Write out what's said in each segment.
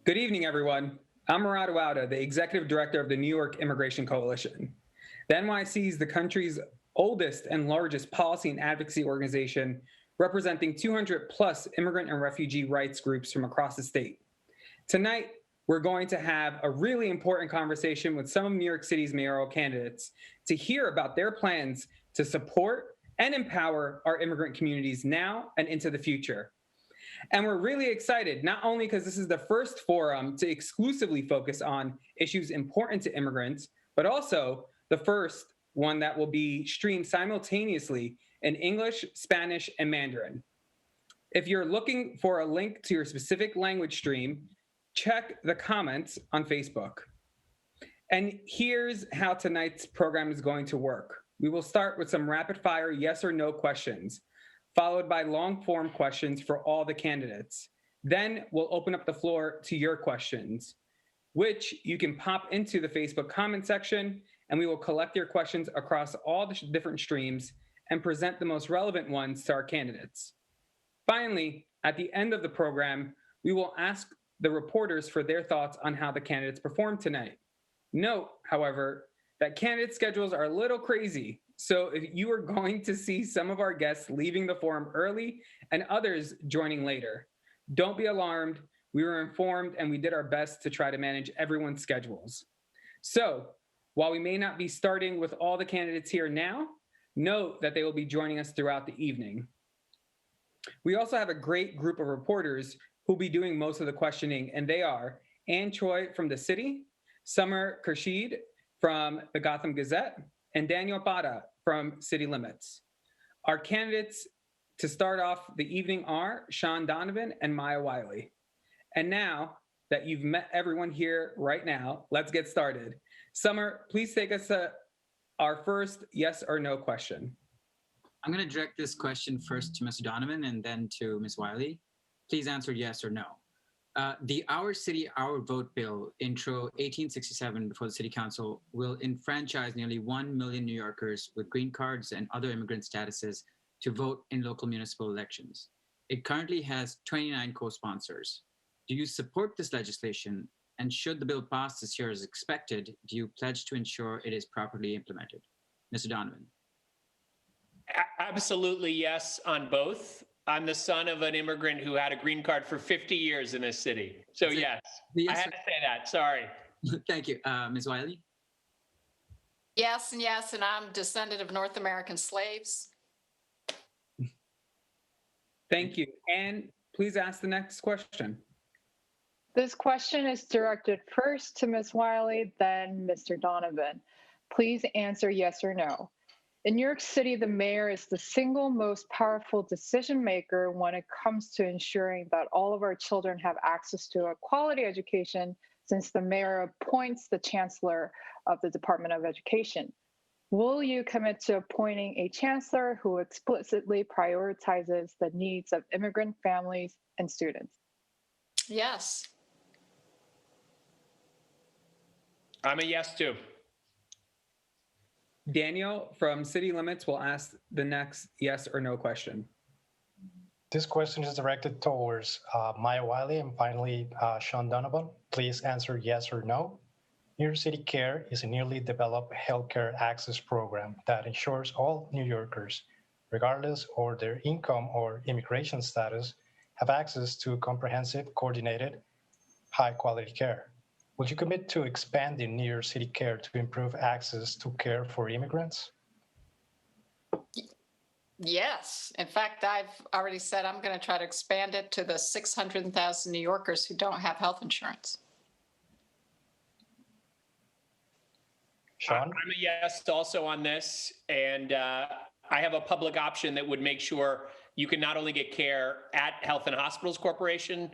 Good evening, everyone. I'm Murad Ouada, the Executive Director of the New York Immigration Coalition. The NYC is the country's oldest and largest policy and advocacy organization, representing 200 plus immigrant and refugee rights groups from across the state. Tonight, we're going to have a really important conversation with some of New York City's mayoral candidates to hear about their plans to support and empower our immigrant communities now and into the future. And we're really excited, not only because this is the first forum to exclusively focus on issues important to immigrants, but also the first one that will be streamed simultaneously in English, Spanish, and Mandarin. If you're looking for a link to your specific language stream, check the comments on Facebook. And here's how tonight's program is going to work. We will start with some rapid fire yes or no questions, followed by long form questions for all the candidates. Then we'll open up the floor to your questions, which you can pop into the Facebook comment section, and we will collect your questions across all the different streams and present the most relevant ones to our candidates. Finally, at the end of the program, we will ask the reporters for their thoughts on how the candidates performed tonight. Note, however, that candidate schedules are a little crazy. So if you are going to see some of our guests leaving the forum early and others joining later, don't be alarmed. We were informed and we did our best to try to manage everyone's schedules. So while we may not be starting with all the candidates here now, note that they will be joining us throughout the evening. We also have a great group of reporters who'll be doing most of the questioning, and they are Ann Choi from the city, Summer Khurshid from the Gotham Gazette, and Daniel Bada from City Limits. Our candidates to start off the evening are Shaun Donovan and Maya Wiley. And now that you've met everyone here right now, let's get started. Summer, please take us to our first yes or no question. I'm going to direct this question first to Mr. Donovan and then to Ms. Wiley. Please answer yes or no. The Our City, Our Vote bill, intro 1867 before the City Council, will enfranchise nearly 1 million New Yorkers with green cards and other immigrant statuses to vote in local municipal elections. It currently has 29 co-sponsors. Do you support this legislation? And should the bill pass this year as expected, do you pledge to ensure it is properly implemented? Mr. Donovan. Absolutely yes on both. I'm the son of an immigrant who had a green card for 50 years in this city. So yes, I had to say that, sorry. Thank you. Ms. Wiley? Yes, and I'm descendant of North American slaves. Thank you. And please ask the next question. This question is directed first to Ms. Wiley, then Mr. Donovan. Please answer yes or no. In New York City, the mayor is the single most powerful decision maker when it comes to ensuring that all of our children have access to a quality education, since the mayor appoints the chancellor of the Department of Education. Will you commit to appointing a chancellor who explicitly prioritizes the needs of immigrant families and students? Yes. I'm a yes too. Daniel from City Limits will ask the next yes or no question. This question is directed towards Maya Wiley and finally Shaun Donovan. Please answer yes or no. New York City Care is a newly developed healthcare access program that ensures all New Yorkers, regardless of their income or immigration status, have access to comprehensive, coordinated, high-quality care. Would you commit to expanding New York City Care to improve access to care for immigrants? Yes. In fact, I've already said I'm going to try to expand it to the 600,000 New Yorkers who don't have health insurance. Shaun? I'm a yes also on this. And I have a public option that would make sure you can not only get care at Health and Hospitals Corporation,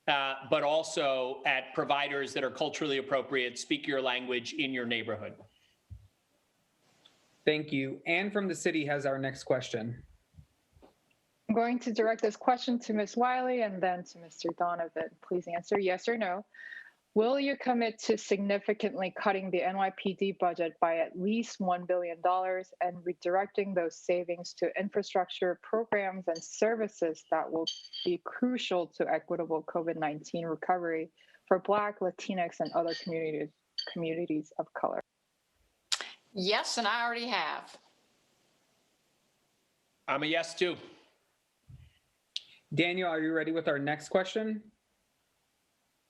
but also at providers that are culturally appropriate, speak your language in your neighborhood. Thank you. Anne from the city has our next question. I'm going to direct this question to Ms. Wiley and then to Mr. Donovan. Please answer yes or no. Will you commit to significantly cutting the NYPD budget by at least $1 billion and redirecting those savings to infrastructure programs and services that will be crucial to equitable COVID-19 recovery for Black, Latinx, and other communities of color? Yes, and I already have. I'm a yes too. Daniel, are you ready with our next question?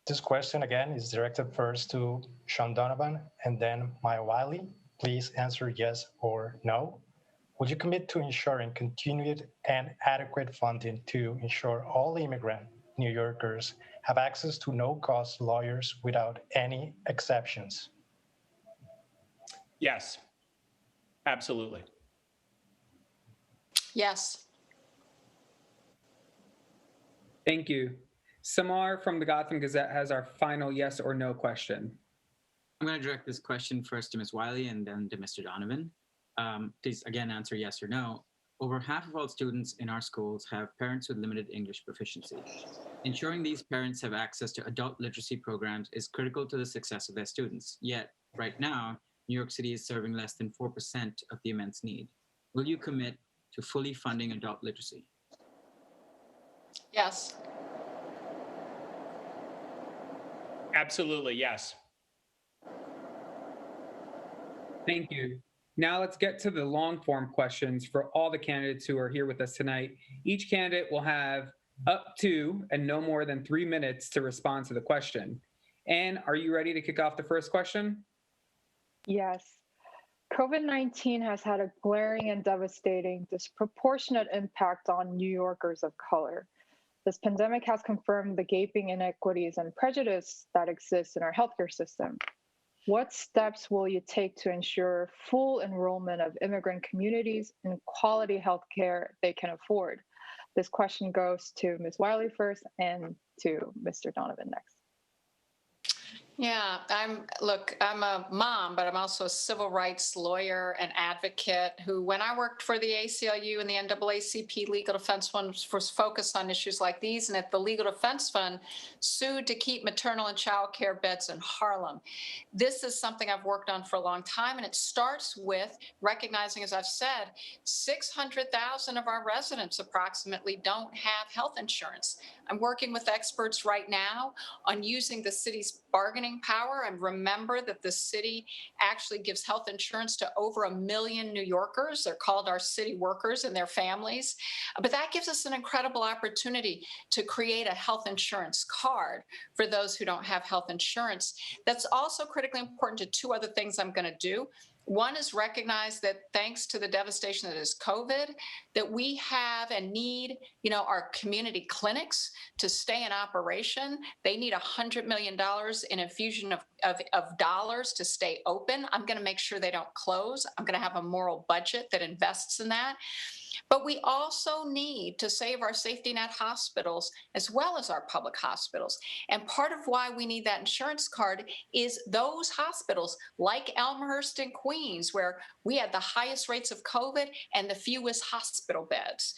This question again is directed first to Shaun Donovan and then Maya Wiley. Please answer yes or no. Would you commit to ensuring continued and adequate funding to ensure all immigrant New Yorkers have access to no-cost lawyers without any exceptions? Yes, absolutely. Yes. Thank you. Samar from the Gotham Gazette has our final yes or no question. I'm going to direct this question first to Ms. Wiley and then to Mr. Donovan. Please, again, answer yes or no. Over half of all students in our schools have parents with limited English proficiency. Ensuring these parents have access to adult literacy programs is critical to the success of their students. Yet, right now, New York City is serving less than 4% of the immense need. Will you commit to fully funding adult literacy? Yes. Absolutely, yes. Thank you. Now let's get to the long form questions for all the candidates who are here with us tonight. Each candidate will have up to and no more than 3 minutes to respond to the question. Anne, are you ready to kick off the first question? Yes. COVID-19 has had a glaring and devastating, disproportionate impact on New Yorkers of color. This pandemic has confirmed the gaping inequities and prejudice that exist in our healthcare system. What steps will you take to ensure full enrollment of immigrant communities in quality healthcare they can afford? This question goes to Ms. Wiley first and to Mr. Donovan next. Yeah, I'm a mom, but I'm also a civil rights lawyer and advocate who, when I worked for the ACLU and the NAACP Legal Defense Fund, was focused on issues like these. And at the Legal Defense Fund, sued to keep maternal and child care beds in Harlem. This is something I've worked on for a long time. And it starts with recognizing, as I've said, 600,000 of our residents approximately don't have health insurance. I'm working with experts right now on using the city's bargaining power. And remember that the city actually gives health insurance to over 1 million New Yorkers. They're called our city workers and their families. But that gives us an incredible opportunity to create a health insurance card for those who don't have health insurance. That's also critically important to two other things I'm going to do. One is recognize that thanks to the devastation that is COVID, that we have and need, our community clinics to stay in operation. They need $100 million in infusion of dollars to stay open. I'm going to make sure they don't close. I'm going to have a moral budget that invests in that. But we also need to save our safety net hospitals as well as our public hospitals. And part of why we need that insurance card is those hospitals like Elmhurst and Queens, where we had the highest rates of COVID and the fewest hospital beds.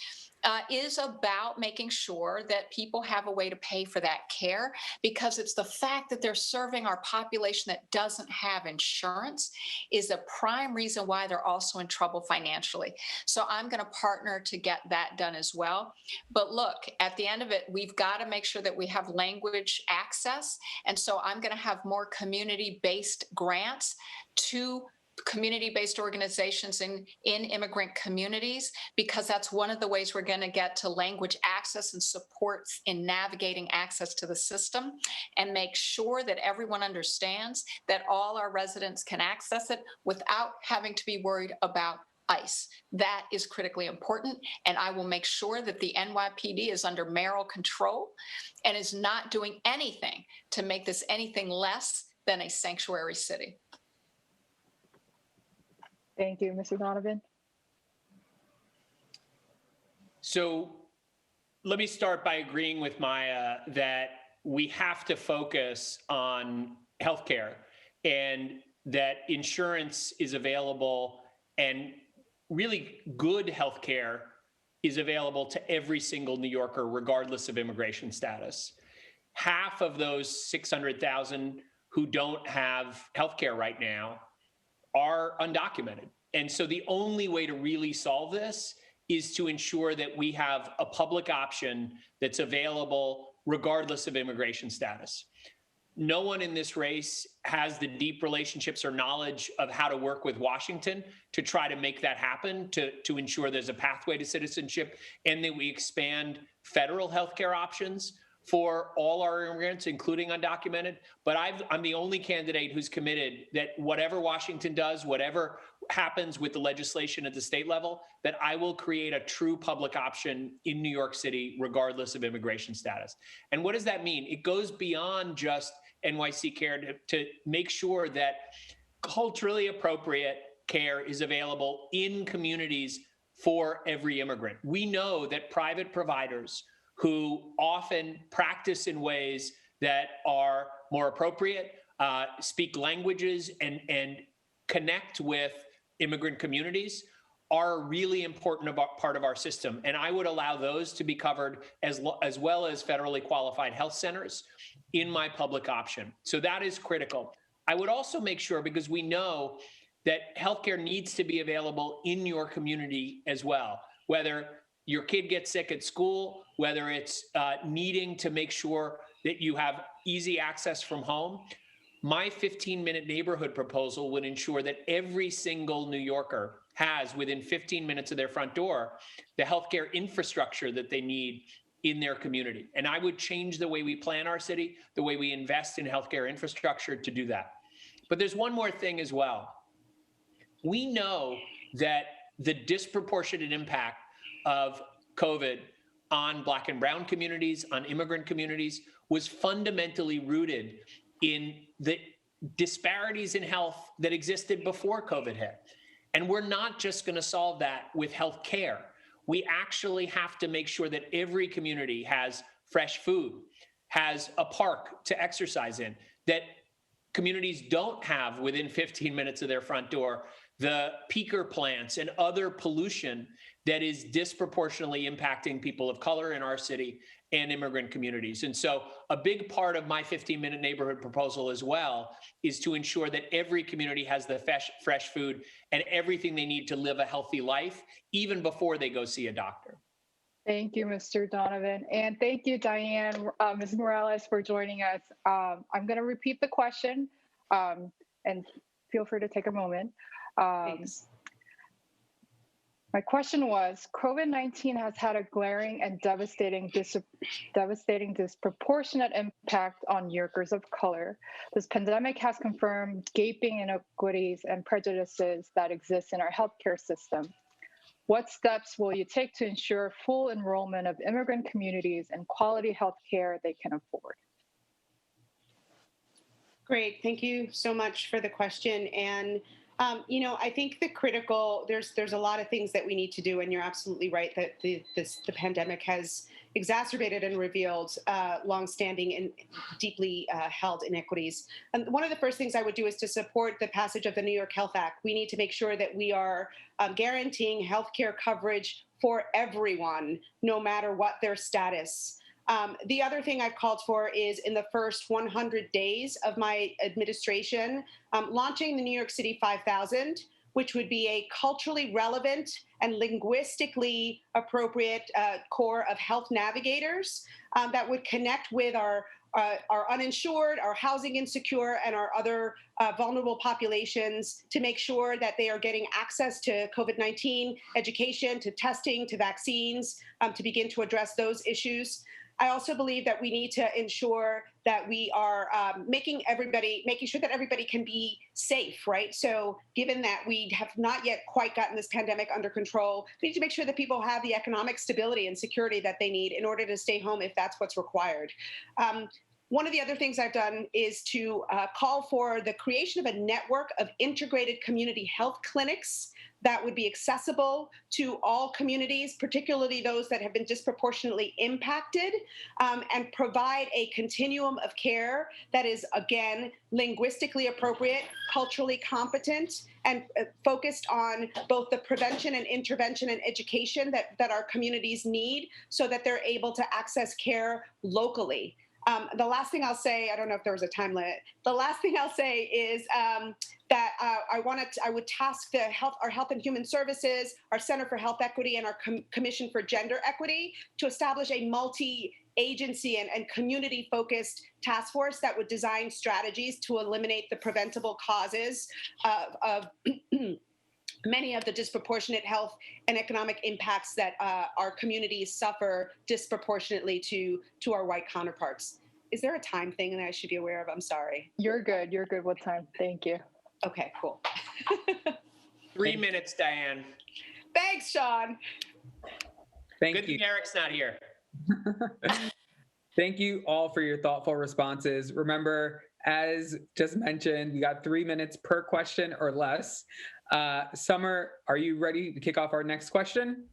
Is about making sure that people have a way to pay for that care, because it's the fact that they're serving our population that doesn't have insurance is a prime reason why they're also in trouble financially. So I'm going to partner to get that done as well. But look, at the end of it, we've got to make sure that we have language access. And so I'm going to have more community-based grants to community-based organizations in immigrant communities, because that's one of the ways we're going to get to language access and support in navigating access to the system, and make sure that everyone understands that all our residents can access it without having to be worried about ICE. That is critically important, and I will make sure that the NYPD is under mayoral control and is not doing anything to make this anything less than a sanctuary city. Thank you, Mr. Donovan. So let me start by agreeing with Maya that we have to focus on healthcare, and that insurance is available, and really good healthcare is available to every single New Yorker, regardless of immigration status. Half of those 600,000 who don't have healthcare right now are undocumented. And so the only way to really solve this is to ensure that we have a public option that's available regardless of immigration status. no one in this race has the deep relationships or knowledge of how to work with Washington to try to make that happen, to ensure there's a pathway to citizenship, and that we expand federal healthcare options for all our immigrants, including undocumented. But I'm the only candidate who's committed that whatever Washington does, whatever happens with the legislation at the state level, that I will create a true public option in New York City, regardless of immigration status. And what does that mean? It goes beyond just NYC Care to make sure that culturally appropriate care is available in communities for every immigrant. We know that private providers who often practice in ways that are more appropriate, speak languages, and connect with immigrant communities are a really important part of our system. And I would allow those to be covered as well as federally qualified health centers in my public option. So that is critical. I would also make sure, because we know that healthcare needs to be available in your community as well, whether your kid gets sick at school, whether it's needing to make sure that you have easy access from home. My 15-minute neighborhood proposal would ensure that every single New Yorker has, within 15 minutes of their front door, the healthcare infrastructure that they need in their community. And I would change the way we plan our city, the way we invest in healthcare infrastructure to do that. But there's one more thing as well. We know that the disproportionate impact of COVID on Black and brown communities, on immigrant communities, was fundamentally rooted in the disparities in health that existed before COVID hit. And we're not just going to solve that with health care. We actually have to make sure that every community has fresh food, has a park to exercise in, that communities don't have within 15 minutes of their front door the peaker plants and other pollution that is disproportionately impacting people of color in our city and immigrant communities. And so a big part of my 15-minute neighborhood proposal as well is to ensure that every community has the fresh food and everything they need to live a healthy life, even before they go see a doctor. Thank you, Mr. Donovan. And thank you, Dianne, Ms. Morales, for joining us. I'm going to repeat the question, and feel free to take a moment. Thanks. My question was, COVID-19 has had a glaring and devastating disproportionate impact on New Yorkers of color. This pandemic has confirmed gaping inequities and prejudices that exist in our healthcare system. What steps will you take to ensure full enrollment of immigrant communities and quality healthcare they can afford? Great, thank you so much for the question. And I think there's a lot of things that we need to do, and you're absolutely right that the pandemic has exacerbated and revealed longstanding and deeply held inequities. And one of the first things I would do is to support the passage of the New York Health Act. We need to make sure that we are guaranteeing healthcare coverage for everyone, no matter what their status. The other thing I've called for is, in the first 100 days of my administration, launching the New York City 5000, which would be a culturally relevant and linguistically appropriate core of health navigators that would connect with our uninsured, our housing insecure, and our other vulnerable populations to make sure that they are getting access to COVID-19 education, to testing, to vaccines, to begin to address those issues. I also believe that we need to ensure that we are making sure that everybody can be safe, right? So given that we have not yet quite gotten this pandemic under control, we need to make sure that people have the economic stability and security that they need in order to stay home if that's what's required. One of the other things I've done is to call for the creation of a network of integrated community health clinics that would be accessible to all communities, particularly those that have been disproportionately impacted, and provide a continuum of care that is, again, linguistically appropriate, culturally competent, and focused on both the prevention and intervention and education that our communities need so that they're able to access care locally. The last thing I'll say, I don't know if there was a time limit. The last thing I'll say is that I would task our Health and Human Services, our Center for Health Equity, and our Commission for Gender Equity to establish a multi-agency and community-focused task force that would design strategies to eliminate the preventable causes of many of the disproportionate health and economic impacts that our communities suffer disproportionately to our white counterparts. Is there a time thing that I should be aware of? I'm sorry. You're good. You're good with time. Thank you. Okay, cool. 3 minutes, Dianne. Thanks, Shaun. Thank Good you. thing Eric's not here. Thank you all for your thoughtful responses. Remember, as just mentioned, we got 3 minutes per question or less. Summer, are you ready to kick off our next question?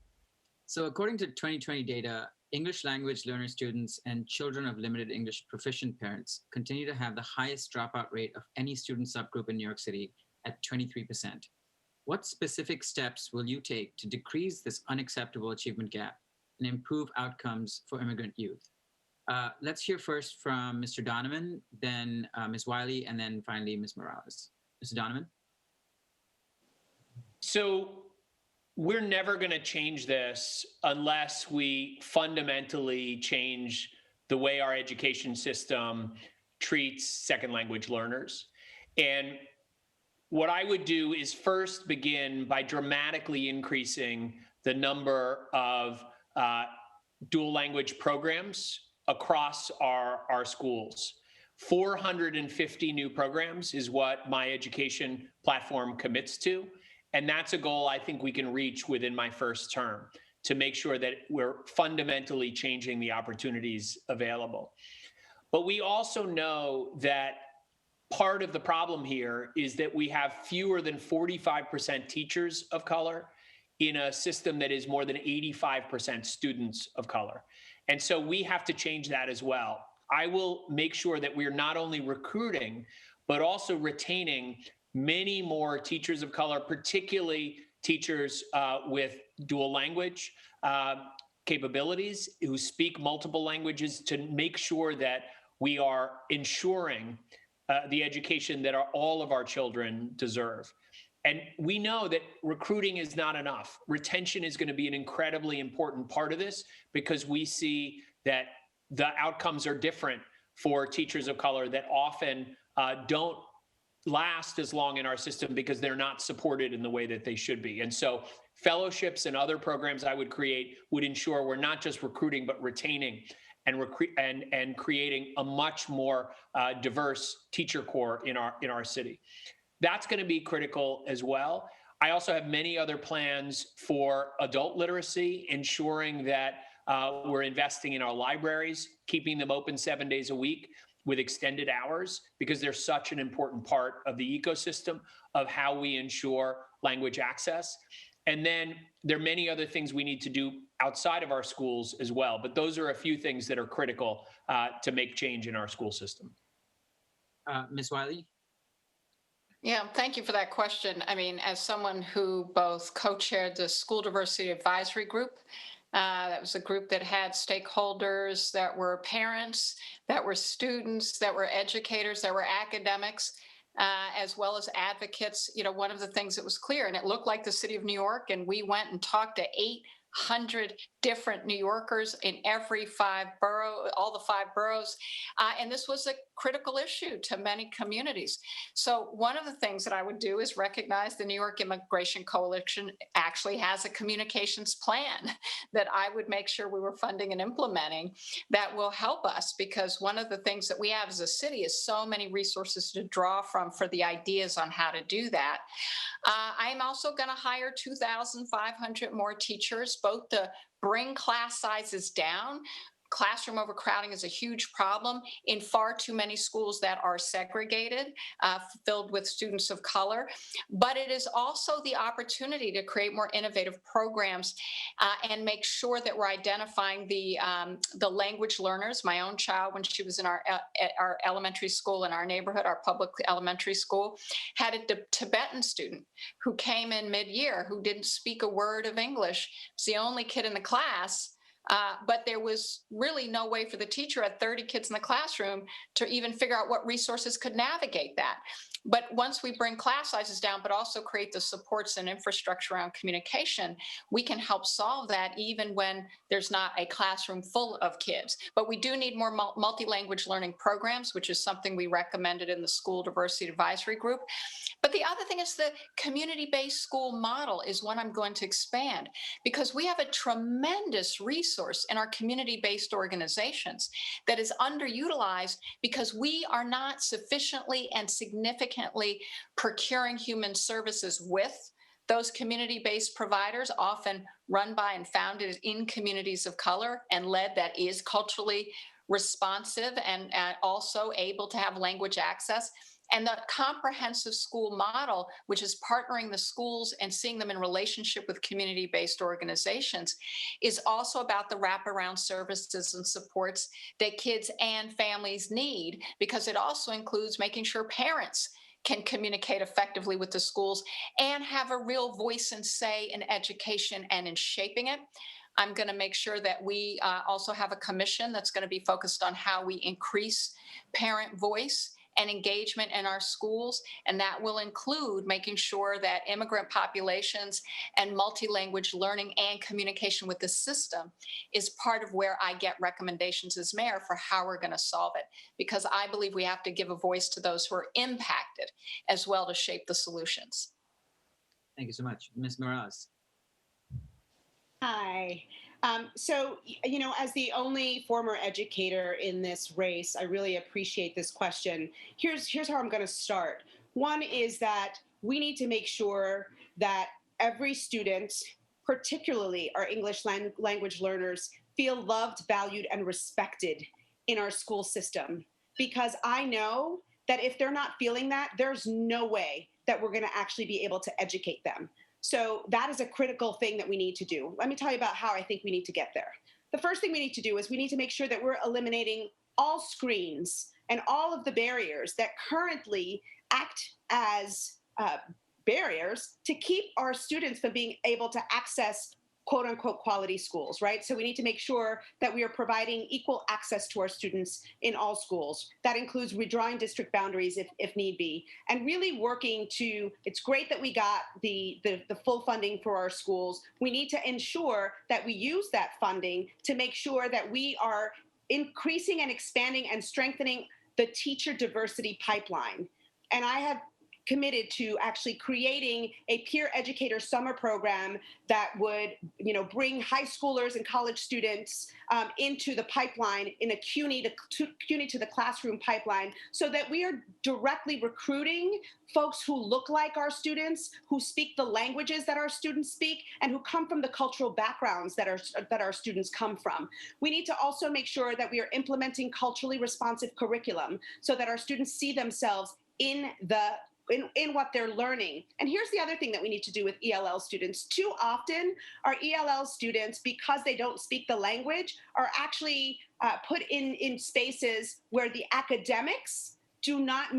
So according to 2020 data, English language learner students and children of limited English proficient parents continue to have the highest dropout rate of any student subgroup in New York City at 23%. What specific steps will you take to decrease this unacceptable achievement gap and improve outcomes for immigrant youth? Let's hear first from Mr. Donovan, then Ms. Wiley, and then finally Ms. Morales. Mr. Donovan? So we're never going to change this unless we fundamentally change the way our education system treats second language learners. And what I would do is first begin by dramatically increasing the number of dual language programs across our schools. 450 new programs is what my education platform commits to. And that's a goal I think we can reach within my first term, to make sure that we're fundamentally changing the opportunities available. But we also know that part of the problem here is that we have fewer than 45% teachers of color in a system that is more than 85% students of color. And so we have to change that as well. I will make sure that we're not only recruiting, but also retaining many more teachers of color, particularly teachers with dual language capabilities who speak multiple languages, to make sure that we are ensuring the education that all of our children deserve. And we know that recruiting is not enough. Retention is going to be an incredibly important part of this, because we see that the outcomes are different for teachers of color that often don't last as long in our system because they're not supported in the way that they should be. And so fellowships and other programs I would create would ensure we're not just recruiting, but retaining and creating a much more diverse teacher corps in our city. That's going to be critical as well. I also have many other plans for adult literacy, ensuring that we're investing in our libraries, keeping them open 7 days a week with extended hours, because they're such an important part of the ecosystem of how we ensure language access. And then there are many other things we need to do outside of our schools as well. But those are a few things that are critical to make change in our school system. Ms. Wiley? Yeah, thank you for that question. I mean, as someone who both co-chaired the School Diversity Advisory Group, that was a group that had stakeholders that were parents, that were students, that were educators, that were academics, as well as advocates. You know, one of the things that was clear, and it looked like the city of New York, and we went and talked to 800 different New Yorkers in every all the five boroughs. And this was a critical issue to many communities. So one of the things that I would do is recognize the New York Immigration Coalition actually has a communications plan that I would make sure we were funding and implementing that will help us, because one of the things that we have as a city is so many resources to draw from for the ideas on how to do that. I'm also going to hire 2,500 more teachers, both to bring class sizes down. Classroom overcrowding is a huge problem in far too many schools that are segregated, filled with students of color. But it is also the opportunity to create more innovative programs and make sure that we're identifying the language learners. My own child, when she was in our elementary school in our neighborhood, our public elementary school, had a Tibetan student who came in mid-year who didn't speak a word of English. He was the only kid in the class, But there was really no way for the teacher at 30 kids in the classroom to even figure out what resources could navigate that. But once we bring class sizes down, but also create the supports and infrastructure around communication, we can help solve that even when there's not a classroom full of kids. But we do need more multi-language learning programs, which is something we recommended in the School Diversity Advisory Group. But the other thing is the community-based school model is one I'm going to expand, because we have a tremendous resource in our community-based organizations that is underutilized because we are not sufficiently and significantly procuring human services with those community-based providers, often run by and founded in communities of color and led that is culturally responsive and also able to have language access. And the comprehensive school model, which is partnering the schools and seeing them in relationship with community-based organizations, is also about the wraparound services and supports that kids and families need, because it also includes making sure parents can communicate effectively with the schools and have a real voice and say in education and in shaping it. I'm going to make sure that we also have a commission that's going to be focused on how we increase parent voice and engagement in our schools. And that will include making sure that immigrant populations and multi-language learning and communication with the system is part of where I get recommendations as mayor for how we're going to solve it. Because I believe we have to give a voice to those who are impacted as well to shape the solutions. Thank you so much. Ms. Morales. Hi. So, as the only former educator in this race, I really appreciate this question. Here's how I'm going to start. One is that we need to make sure that every student, particularly our English language learners, feel loved, valued, and respected in our school system. Because I know that if they're not feeling that, there's no way that we're going to actually be able to educate them. So that is a critical thing that we need to do. Let me tell you about how I think we need to get there. The first thing we need to do is we need to make sure that we're eliminating all screens and all of the barriers that currently act as barriers to keep our students from being able to access quote unquote quality schools, right? So we need to make sure that we are providing equal access to our students in all schools. That includes redrawing district boundaries if need be, and really working to, it's great that we got the full funding for our schools. We need to ensure that we use that funding to make sure that we are increasing and expanding and strengthening the teacher diversity pipeline. And I have committed to actually creating a peer educator summer program that would, bring high schoolers and college students into the pipeline in a CUNY to the classroom pipeline, so that we are directly recruiting folks who look like our students, who speak the languages that our students speak, and who come from the cultural backgrounds that our students come from. We need to also make sure that we are implementing culturally responsive curriculum so that our students see themselves in what they're learning. And here's the other thing that we need to do with ELL students. Too often, our ELL students, because they don't speak the language, are actually put in spaces where the academics do not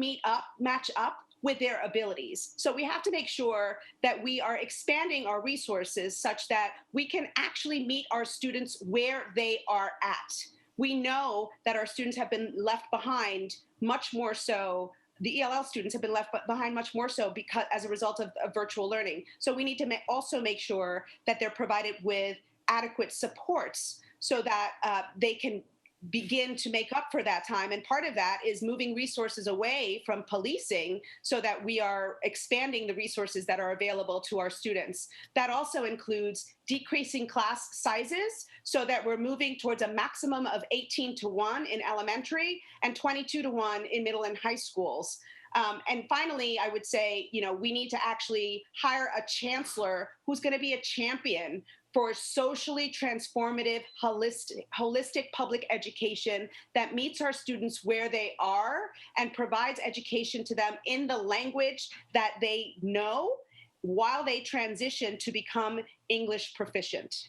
match up with their abilities. So we have to make sure that we are expanding our resources such that we can actually meet our students where they are at. We know that our students have been left behind much more so. The ELL students have been left behind much more so because as a result of virtual learning. So we need to also make sure that they're provided with adequate supports so that they can begin to make up for that time. And part of that is moving resources away from policing so that we are expanding the resources that are available to our students. That also includes decreasing class sizes so that we're moving towards a maximum of 18-to-1 in elementary and 22-to-1 in middle and high schools. And finally, I would say, we need to actually hire a chancellor who's going to be a champion for socially transformative, holistic public education that meets our students where they are and provides education to them in the language that they know while they transition to become English proficient.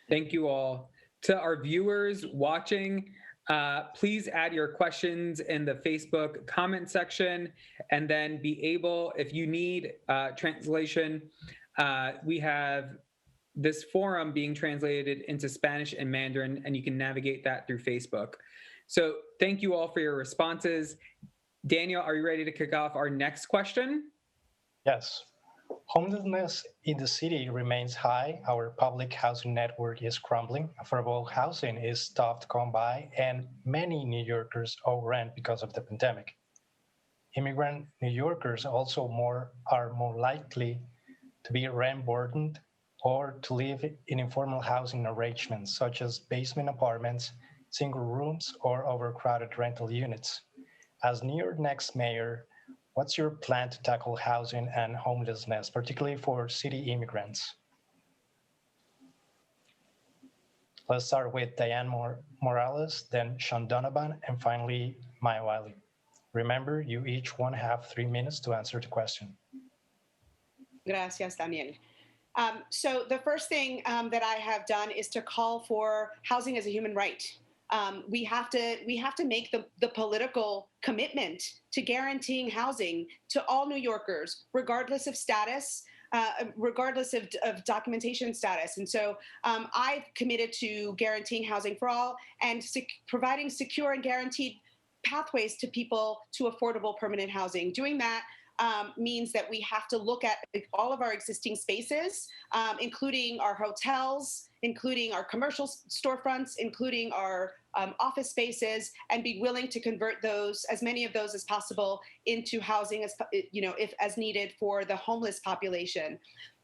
Thank you all. To our viewers watching, please add your questions in the Facebook comment section, and then be able, if you need translation, We have this forum being translated into Spanish and Mandarin, and you can navigate that through Facebook. So thank you all for your responses. Daniel, are you ready to kick off our next question? Yes. Homelessness in the city remains high. Our public housing network is crumbling. Affordable housing is tough to come by, and many New Yorkers owe rent because of the pandemic. Immigrant New Yorkers also are more likely to be rent burdened or to live in informal housing arrangements such as basement apartments, single rooms, or overcrowded rental units. As New York next mayor, what's your plan to tackle housing and homelessness, particularly for city immigrants? Let's start with Dianne Morales, then Shaun Donovan, and finally Maya Wiley. Remember, you each one have 3 minutes to answer the question. Gracias, Daniel. So the first thing that I have done is to call for housing as a human right. We have to make the political commitment to guaranteeing housing to all New Yorkers, regardless of status, regardless of documentation status. And so I've committed to guaranteeing housing for all and providing secure and guaranteed pathways to people to affordable permanent housing. Doing that means that we have to look at all of our existing spaces, including our hotels, including our commercial storefronts, including our office spaces, and be willing to convert those, as many of those as possible, into housing, as if as needed for the homeless population.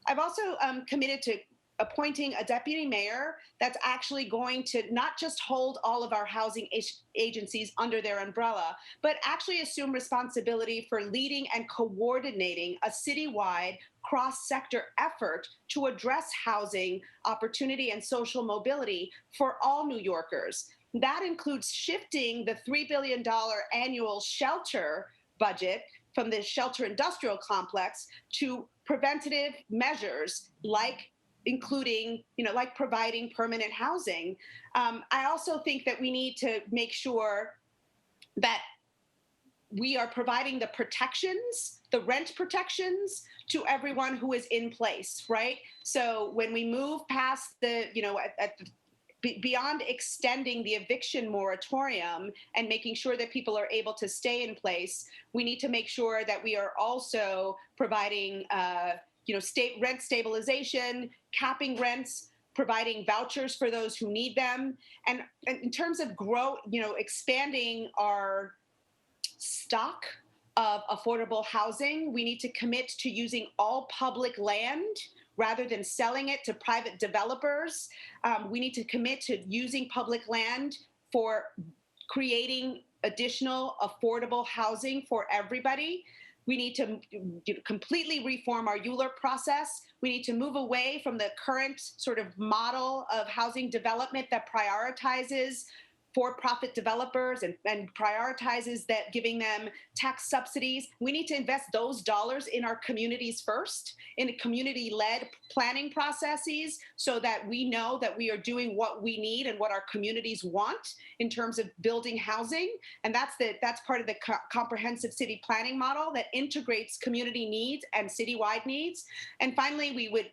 I've also committed to appointing a deputy mayor that's actually going to not just hold all of our housing agencies under their umbrella, but actually assume responsibility for leading and coordinating a citywide cross-sector effort to address housing opportunity and social mobility for all New Yorkers. That includes shifting the $3 billion annual shelter budget from the shelter industrial complex to preventative measures like providing permanent housing. I also think that we need to make sure that we are providing the protections, the rent protections to everyone who is in place, right? So when we move past beyond extending the eviction moratorium and making sure that people are able to stay in place, we need to make sure that we are also providing state rent stabilization, capping rents, providing vouchers for those who need them. And in terms of expanding our stock of affordable housing, we need to commit to using all public land rather than selling it to private developers. We need to commit to using public land for creating additional affordable housing for everybody. We need to completely reform our ULURP process. We need to move away from the current sort of model of housing development that prioritizes for-profit developers and prioritizes that giving them tax subsidies. We need to invest those dollars in our communities first, in community-led planning processes, so that we know that we are doing what we need and what our communities want in terms of building housing. And that's part of the comprehensive city planning model that integrates community needs and citywide needs. And finally, we would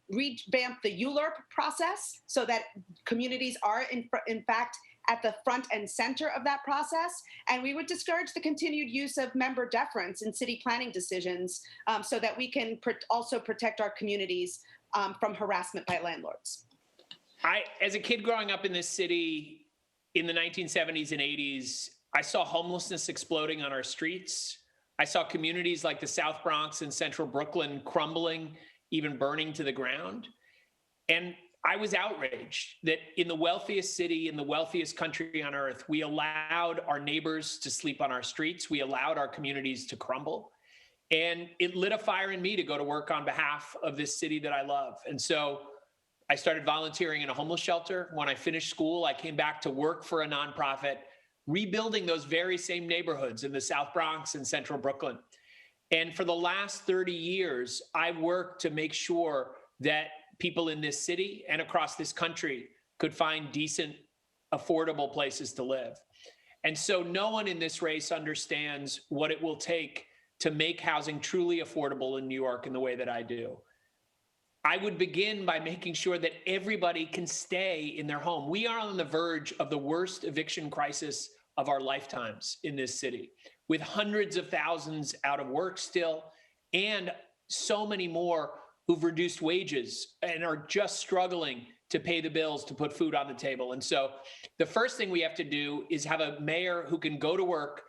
revamp the ULURP process so that communities are in fact at the front and center of that process. And we would discourage the continued use of member deference in city planning decisions so that we can also protect our communities from harassment by landlords. As a kid growing up in this city in the 1970s and 80s, I saw homelessness exploding on our streets. I saw communities like the South Bronx and Central Brooklyn crumbling, even burning to the ground. And I was outraged that in the wealthiest city, in the wealthiest country on earth, we allowed our neighbors to sleep on our streets. We allowed our communities to crumble. And it lit a fire in me to go to work on behalf of this city that I love. And so I started volunteering in a homeless shelter. When I finished school, I came back to work for a nonprofit, rebuilding those very same neighborhoods in the South Bronx and Central Brooklyn. And for the last 30 years, I've worked to make sure that people in this city and across this country could find decent, affordable places to live. And so no one in this race understands what it will take to make housing truly affordable in New York in the way that I do. I would begin by making sure that everybody can stay in their home. We are on the verge of the worst eviction crisis of our lifetimes in this city, with hundreds of thousands out of work still, and so many more who've reduced wages and are just struggling to pay the bills to put food on the table. And so the first thing we have to do is have a mayor who can go to work,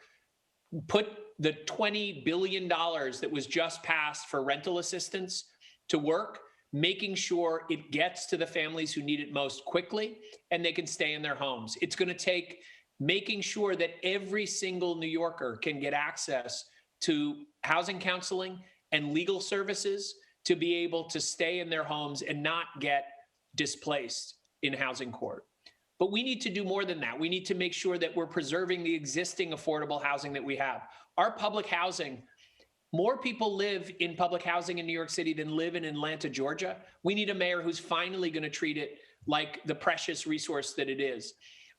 put the $20 billion that was just passed for rental assistance to work, making sure it gets to the families who need it most quickly and they can stay in their homes. It's going to take making sure that every single New Yorker can get access to housing counseling and legal services to be able to stay in their homes and not get displaced in housing court. But we need to do more than that. We need to make sure that we're preserving the existing affordable housing that we have. Our public housing, more people live in public housing in New York City than live in Atlanta, Georgia. We need a mayor who's finally going to treat it like the precious resource that it is.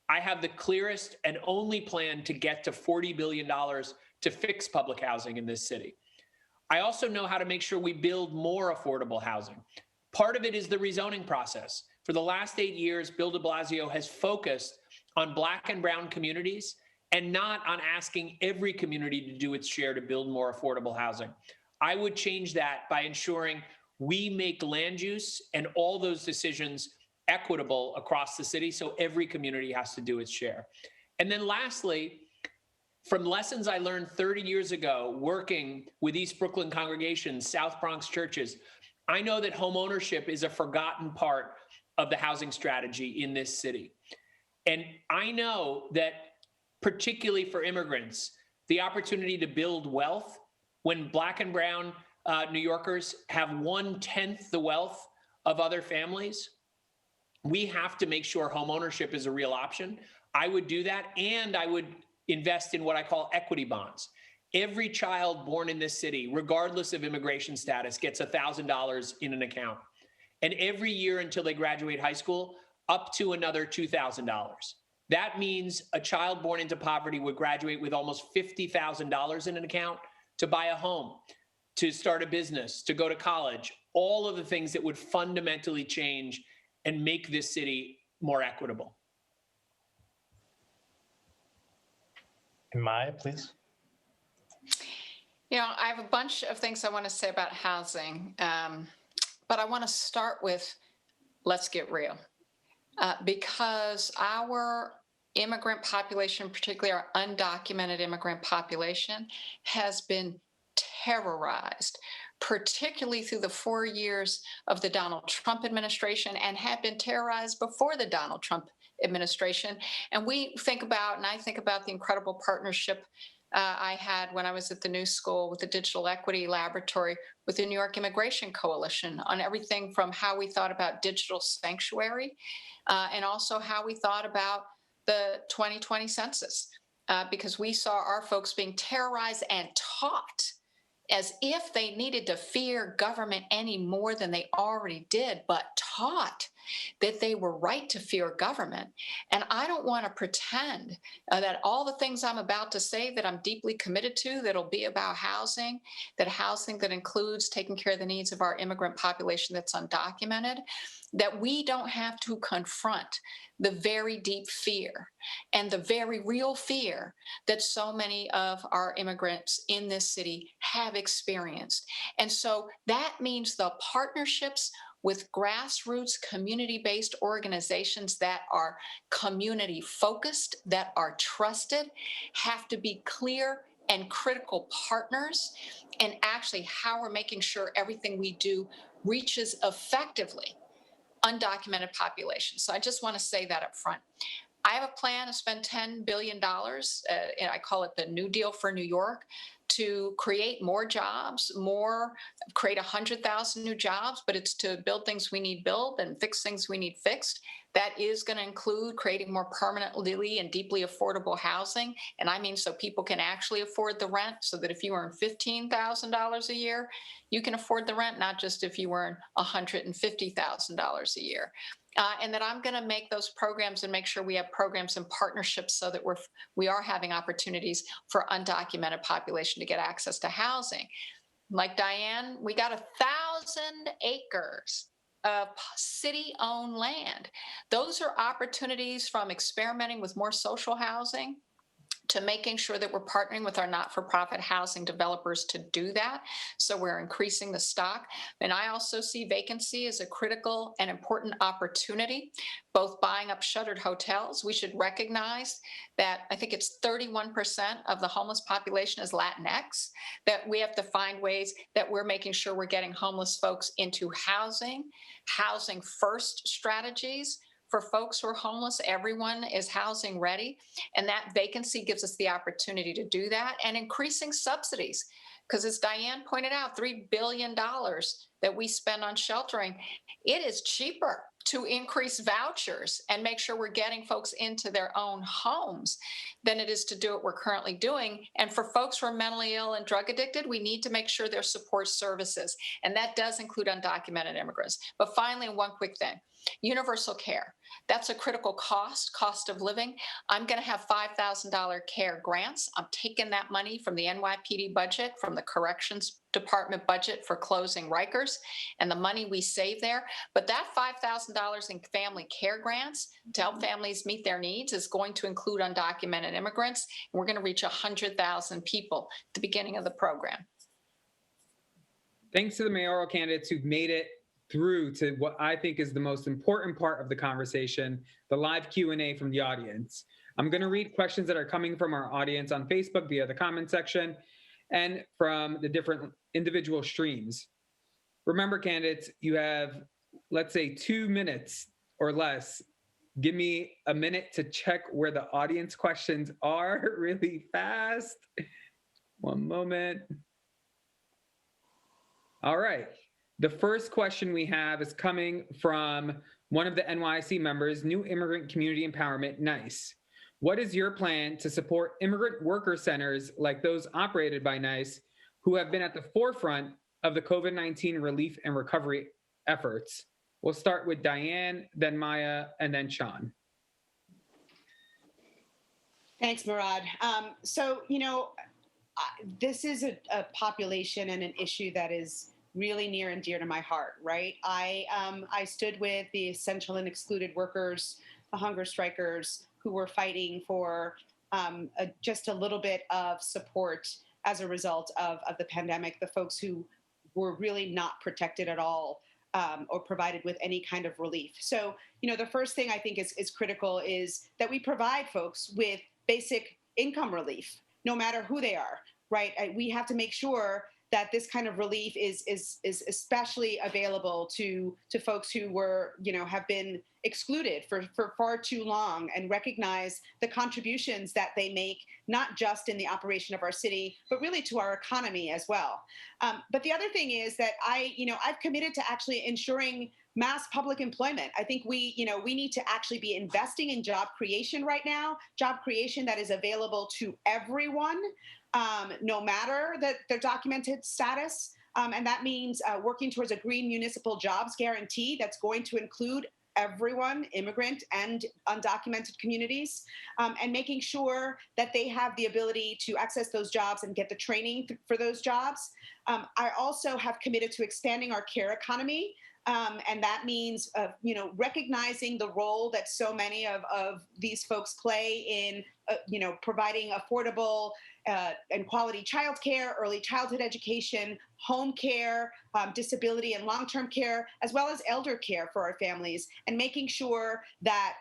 I have the clearest and only plan to get to $40 billion to fix public housing in this city. I also know how to make sure we build more affordable housing. Part of it is the rezoning process. For the last 8 years, Bill de Blasio has focused on Black and brown communities and not on asking every community to do its share to build more affordable housing. I would change that by ensuring we make land use and all those decisions equitable across the city, so every community has to do its share. And then lastly, from lessons I learned 30 years ago working with East Brooklyn congregations, South Bronx churches, I know that homeownership is a forgotten part of the housing strategy in this city. And I know that particularly for immigrants, the opportunity to build wealth when Black and brown New Yorkers have 1/10 the wealth of other families, we have to make sure homeownership is a real option. I would do that, and I would invest in what I call equity bonds. Every child born in this city, regardless of immigration status, gets $1,000 in an account. And every year until they graduate high school, up to another $2,000. That means a child born into poverty would graduate with almost $50,000 in an account to buy a home, to start a business, to go to college, all of the things that would fundamentally change and make this city more equitable. Maya, please. You know, I have a bunch of things I want to say about housing, but I want to start with let's get real. Because our immigrant population, particularly our undocumented immigrant population, has been terrorized, particularly through the 4 years of the Donald Trump administration, and had been terrorized before the Donald Trump administration. And I think about the incredible partnership I had when I was at the New School with the Digital Equity Laboratory with the New York Immigration Coalition on everything from how we thought about digital sanctuary and also how we thought about the 2020 census, because we saw our folks being terrorized and taught as if they needed to fear government any more than they already did, but taught that they were right to fear government. And I don't want to pretend that all the things I'm about to say that I'm deeply committed to, that'll be about housing that includes taking care of the needs of our immigrant population that's undocumented, that we don't have to confront the very deep fear and the very real fear that so many of our immigrants in this city have experienced. And so that means the partnerships with grassroots community-based organizations that are community-focused, that are trusted, have to be clear and critical partners in actually how we're making sure everything we do reaches effectively undocumented populations. So I just want to say that up front. I have a plan to spend $10 billion, and I call it the New Deal for New York, to create more jobs, create 100,000 new jobs, but it's to build things we need built and fix things we need fixed. That is going to include creating more permanently and deeply affordable housing. And I mean, so people can actually afford the rent, so that if you earn $15,000 a year, you can afford the rent, not just if you earn $150,000 a year. And that I'm going to make those programs and make sure we have programs and partnerships so that we are having opportunities for undocumented population to get access to housing. Like Dianne, we got 1,000 acres of city-owned land. Those are opportunities from experimenting with more social housing to making sure that we're partnering with our not-for-profit housing developers to do that. So we're increasing the stock. And I also see vacancy as a critical and important opportunity, both buying up shuttered hotels. We should recognize that I think it's 31% of the homeless population is Latinx, that we have to find ways that we're making sure we're getting homeless folks into housing first strategies. For folks who are homeless, everyone is housing ready. And that vacancy gives us the opportunity to do that, and increasing subsidies. Because as Dianne pointed out, $3 billion that we spend on sheltering, it is cheaper to increase vouchers and make sure we're getting folks into their own homes than it is to do what we're currently doing. And for folks who are mentally ill and drug addicted, we need to make sure there's support services. And that does include undocumented immigrants. But finally, one quick thing. Universal care. That's a critical cost of living. I'm going to have $5,000 care grants. I'm taking that money from the NYPD budget, from the Corrections Department budget for closing Rikers, and the money we save there. But that $5,000 in family care grants to help families meet their needs is going to include undocumented immigrants. And we're going to reach 100,000 people at the beginning of the program. Thanks to the mayoral candidates who've made it through to what I think is the most important part of the conversation, the live Q&A from the audience. I'm going to read questions that are coming from our audience on Facebook via the comment section and from the different individual streams. Remember, candidates, you have, let's say, 2 minutes or less. Give me a minute to check where the audience questions are really fast. One moment. All right. The first question we have is coming from one of the NYC members, New Immigrant Community Empowerment, NICE. What is your plan to support immigrant worker centers like those operated by NICE, who have been at the forefront of the COVID-19 relief and recovery efforts? We'll start with Dianne, then Maya, and then Shaun. Thanks, Murad. This is a population and an issue that is really near and dear to my heart, right? I stood with the essential and excluded workers, the hunger strikers, who were fighting for just a little bit of support as a result of the pandemic, the folks who were really not protected at all or provided with any kind of relief. So, the first thing I think is critical is that we provide folks with basic income relief, no matter who they are, right? We have to make sure that this kind of relief is especially available to folks who were, have been excluded for far too long, and recognize the contributions that they make, not just in the operation of our city, but really to our economy as well. But the other thing is that I've committed to actually ensuring mass public employment. I think we need to actually be investing in job creation right now, job creation that is available to everyone, no matter their documented status. And that means working towards a green municipal jobs guarantee that's going to include everyone, immigrant and undocumented communities, and making sure that they have the ability to access those jobs and get the training for those jobs. I also have committed to expanding our care economy. And that means, recognizing the role that so many of these folks play in, providing affordable and quality childcare, early childhood education, home care, disability and long-term care, as well as elder care for our families, and making sure that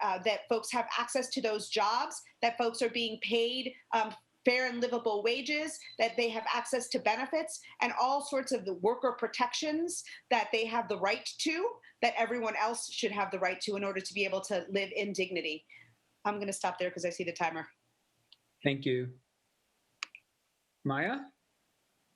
folks have access to those jobs, that folks are being paid fair and livable wages, that they have access to benefits, and all sorts of the worker protections that they have the right to, that everyone else should have the right to in order to be able to live in dignity. I'm going to stop there because I see the timer. Thank you. Maya?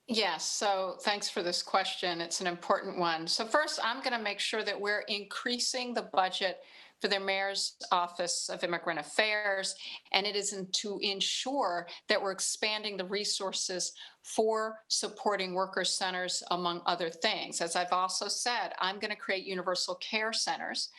Yes, so thanks for this question. It's an important one. So first, I'm going to make sure that we're increasing the budget for the Mayor's Office of Immigrant Affairs, and it is to ensure that we're expanding the resources for supporting worker centers, among other things. As I've also said, I'm going to create universal care centers.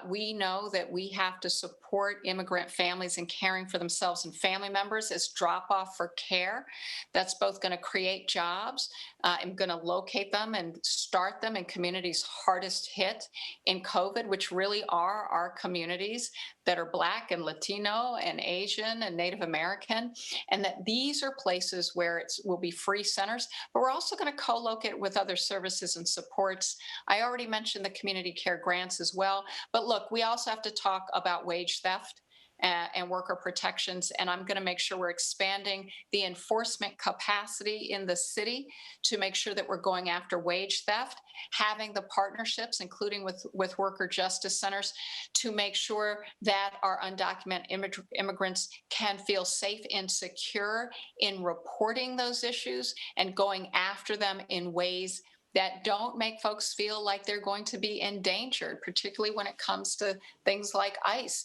We know that we have to support immigrant families in caring for themselves and family members as drop-off for care. That's both going to create jobs. I'm going to locate them and start them in communities hardest hit in COVID, which really are our communities that are Black and Latino and Asian and Native American, and that these are places where it will be free centers, but we're also going to co-locate with other services and supports. I already mentioned the community care grants as well, but look, we also have to talk about wage theft and worker protections. And I'm going to make sure we're expanding the enforcement capacity in the city to make sure that we're going after wage theft, having the partnerships, including with worker justice centers, to make sure that our undocumented immigrants can feel safe and secure in reporting those issues and going after them in ways that don't make folks feel like they're going to be endangered, particularly when it comes to things like ICE.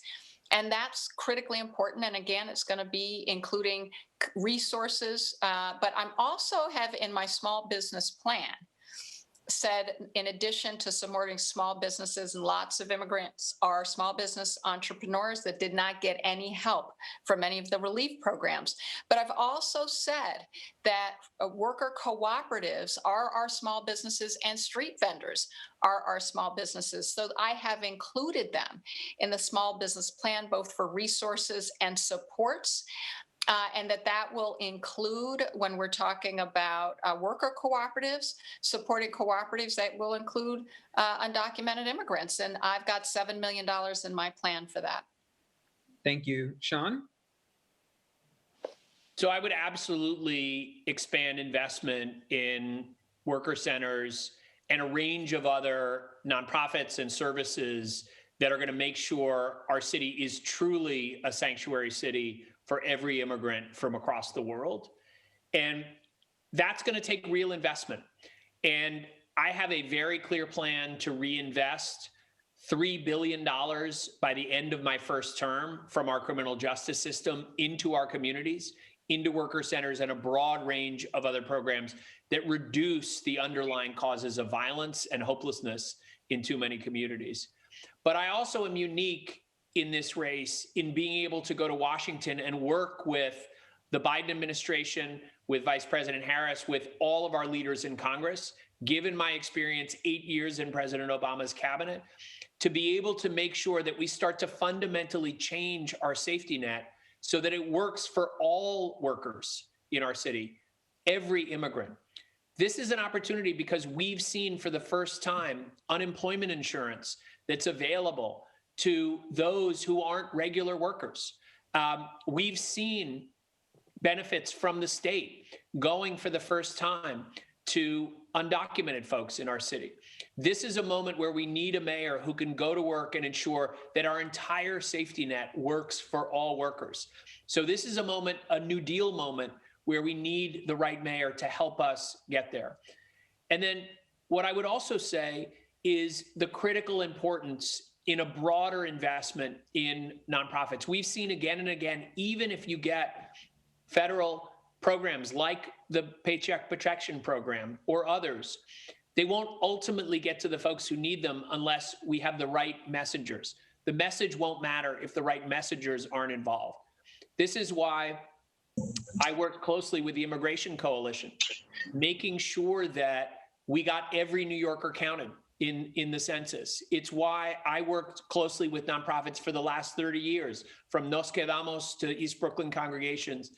And that's critically important. And again, it's going to be including resources. But I'm also have in my small business plan said, in addition to supporting small businesses, and lots of immigrants are small business entrepreneurs that did not get any help from any of the relief programs. But I've also said that worker cooperatives are our small businesses and street vendors are our small businesses. So I have included them in the small business plan, both for resources and supports. And that will include, when we're talking about worker cooperatives, supporting cooperatives, that will include undocumented immigrants. And I've got $7 million in my plan for that. Thank you. Shaun? So I would absolutely expand investment in worker centers and a range of other nonprofits and services that are going to make sure our city is truly a sanctuary city for every immigrant from across the world. And that's going to take real investment. And I have a very clear plan to reinvest $3 billion by the end of my first term from our criminal justice system into our communities, into worker centers, and a broad range of other programs that reduce the underlying causes of violence and hopelessness in too many communities. But I also am unique in this race in being able to go to Washington and work with the Biden administration, with Vice President Harris, with all of our leaders in Congress, given my experience 8 years in President Obama's cabinet, to be able to make sure that we start to fundamentally change our safety net so that it works for all workers in our city, every immigrant. This is an opportunity because we've seen for the first time unemployment insurance that's available to those who aren't regular workers. We've seen benefits from the state going for the first time to undocumented folks in our city. This is a moment where we need a mayor who can go to work and ensure that our entire safety net works for all workers. So this is a moment, a New Deal moment, where we need the right mayor to help us get there. And then what I would also say is the critical importance in a broader investment in nonprofits. We've seen again and again, even if you get federal programs like the Paycheck Protection Program or others, they won't ultimately get to the folks who need them unless we have the right messengers. The message won't matter if the right messengers aren't involved. This is why I worked closely with the Immigration Coalition, making sure that we got every New Yorker counted in the census. It's why I worked closely with nonprofits for the last 30 years, from Nos Quedamos to East Brooklyn congregations.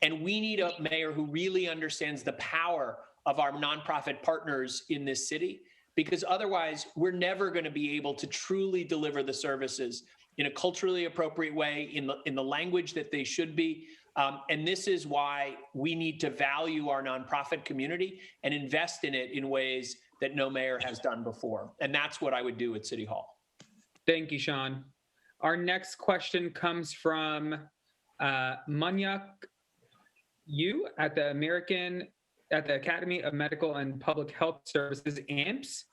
And we need a mayor who really understands the power of our nonprofit partners in this city, because otherwise we're never going to be able to truly deliver the services in a culturally appropriate way, in the language that they should be. And this is why we need to value our nonprofit community and invest in it in ways that no mayor has done before. And that's what I would do at City Hall. Thank you, Shaun. Our next question comes from Manyak Yu at the Academy of Medical and Public Health Services, AMPS.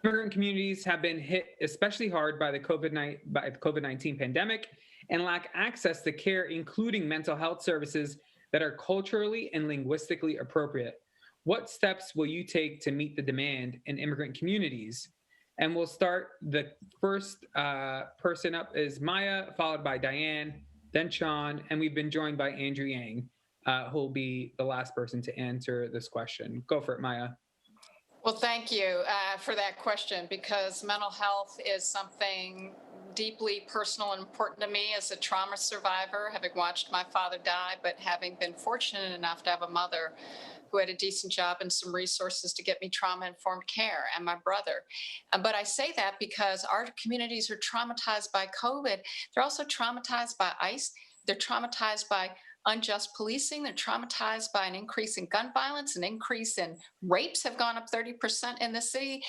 Immigrant communities have been hit especially hard by the COVID-19 pandemic and lack access to care, including mental health services that are culturally and linguistically appropriate. What steps will you take to meet the demand in immigrant communities? And we'll start, the first person up is Maya, followed by Dianne, then Shaun, and we've been joined by Andrew Yang, who will be the last person to answer this question. Go for it, Maya. Well, thank you for that question, because mental health is something deeply personal and important to me as a trauma survivor, having watched my father die, but having been fortunate enough to have a mother who had a decent job and some resources to get me trauma-informed care, and my brother. But I say that because our communities are traumatized by COVID. They're also traumatized by ICE. They're traumatized by unjust policing. They're traumatized by an increase in gun violence, an increase in rapes have gone up 30% in the city.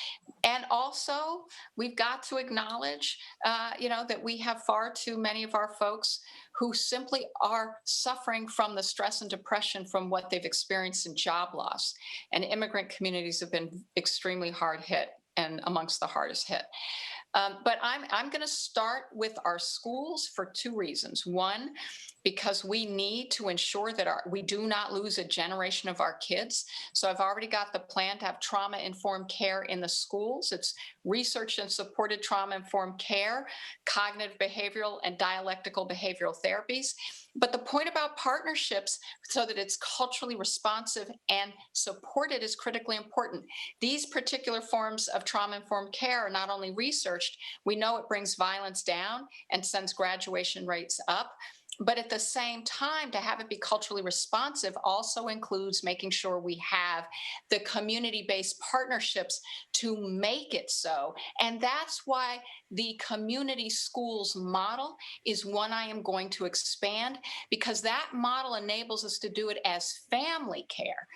And also, we've got to acknowledge, that we have far too many of our folks who simply are suffering from the stress and depression from what they've experienced in job loss. And immigrant communities have been extremely hard hit and amongst the hardest hit. But I'm going to start with our schools for two reasons. One, because we need to ensure that we do not lose a generation of our kids. So I've already got the plan to have trauma-informed care in the schools. It's research and supported trauma-informed care, cognitive behavioral and dialectical behavioral therapies. But the point about partnerships so that it's culturally responsive and supported is critically important. These particular forms of trauma-informed care are not only researched, we know it brings violence down and sends graduation rates up. But at the same time, to have it be culturally responsive also includes making sure we have the community-based partnerships to make it so. And that's why the community schools model is one I am going to expand, because that model enables us to do it as family care.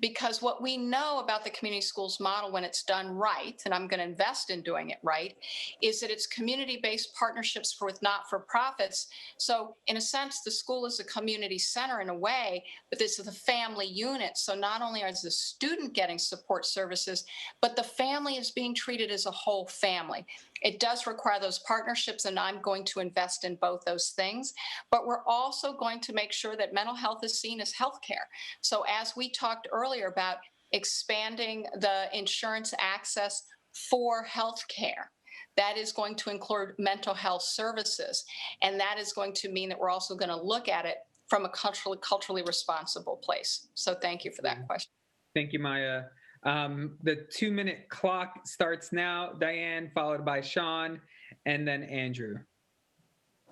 Because what we know about the community schools model when it's done right, and I'm going to invest in doing it right, is that it's community-based partnerships with not-for-profits. So in a sense, the school is a community center in a way, but this is the family unit. So not only is the student getting support services, but the family is being treated as a whole family. It does require those partnerships, and I'm going to invest in both those things. But we're also going to make sure that mental health is seen as healthcare. So as we talked earlier about expanding the insurance access for healthcare, that is going to include mental health services. And that is going to mean that we're also going to look at it from a culturally responsible place. So thank you for that question. Thank you, Maya. The 2-minute clock starts now. Dianne, followed by Shaun, and then Andrew.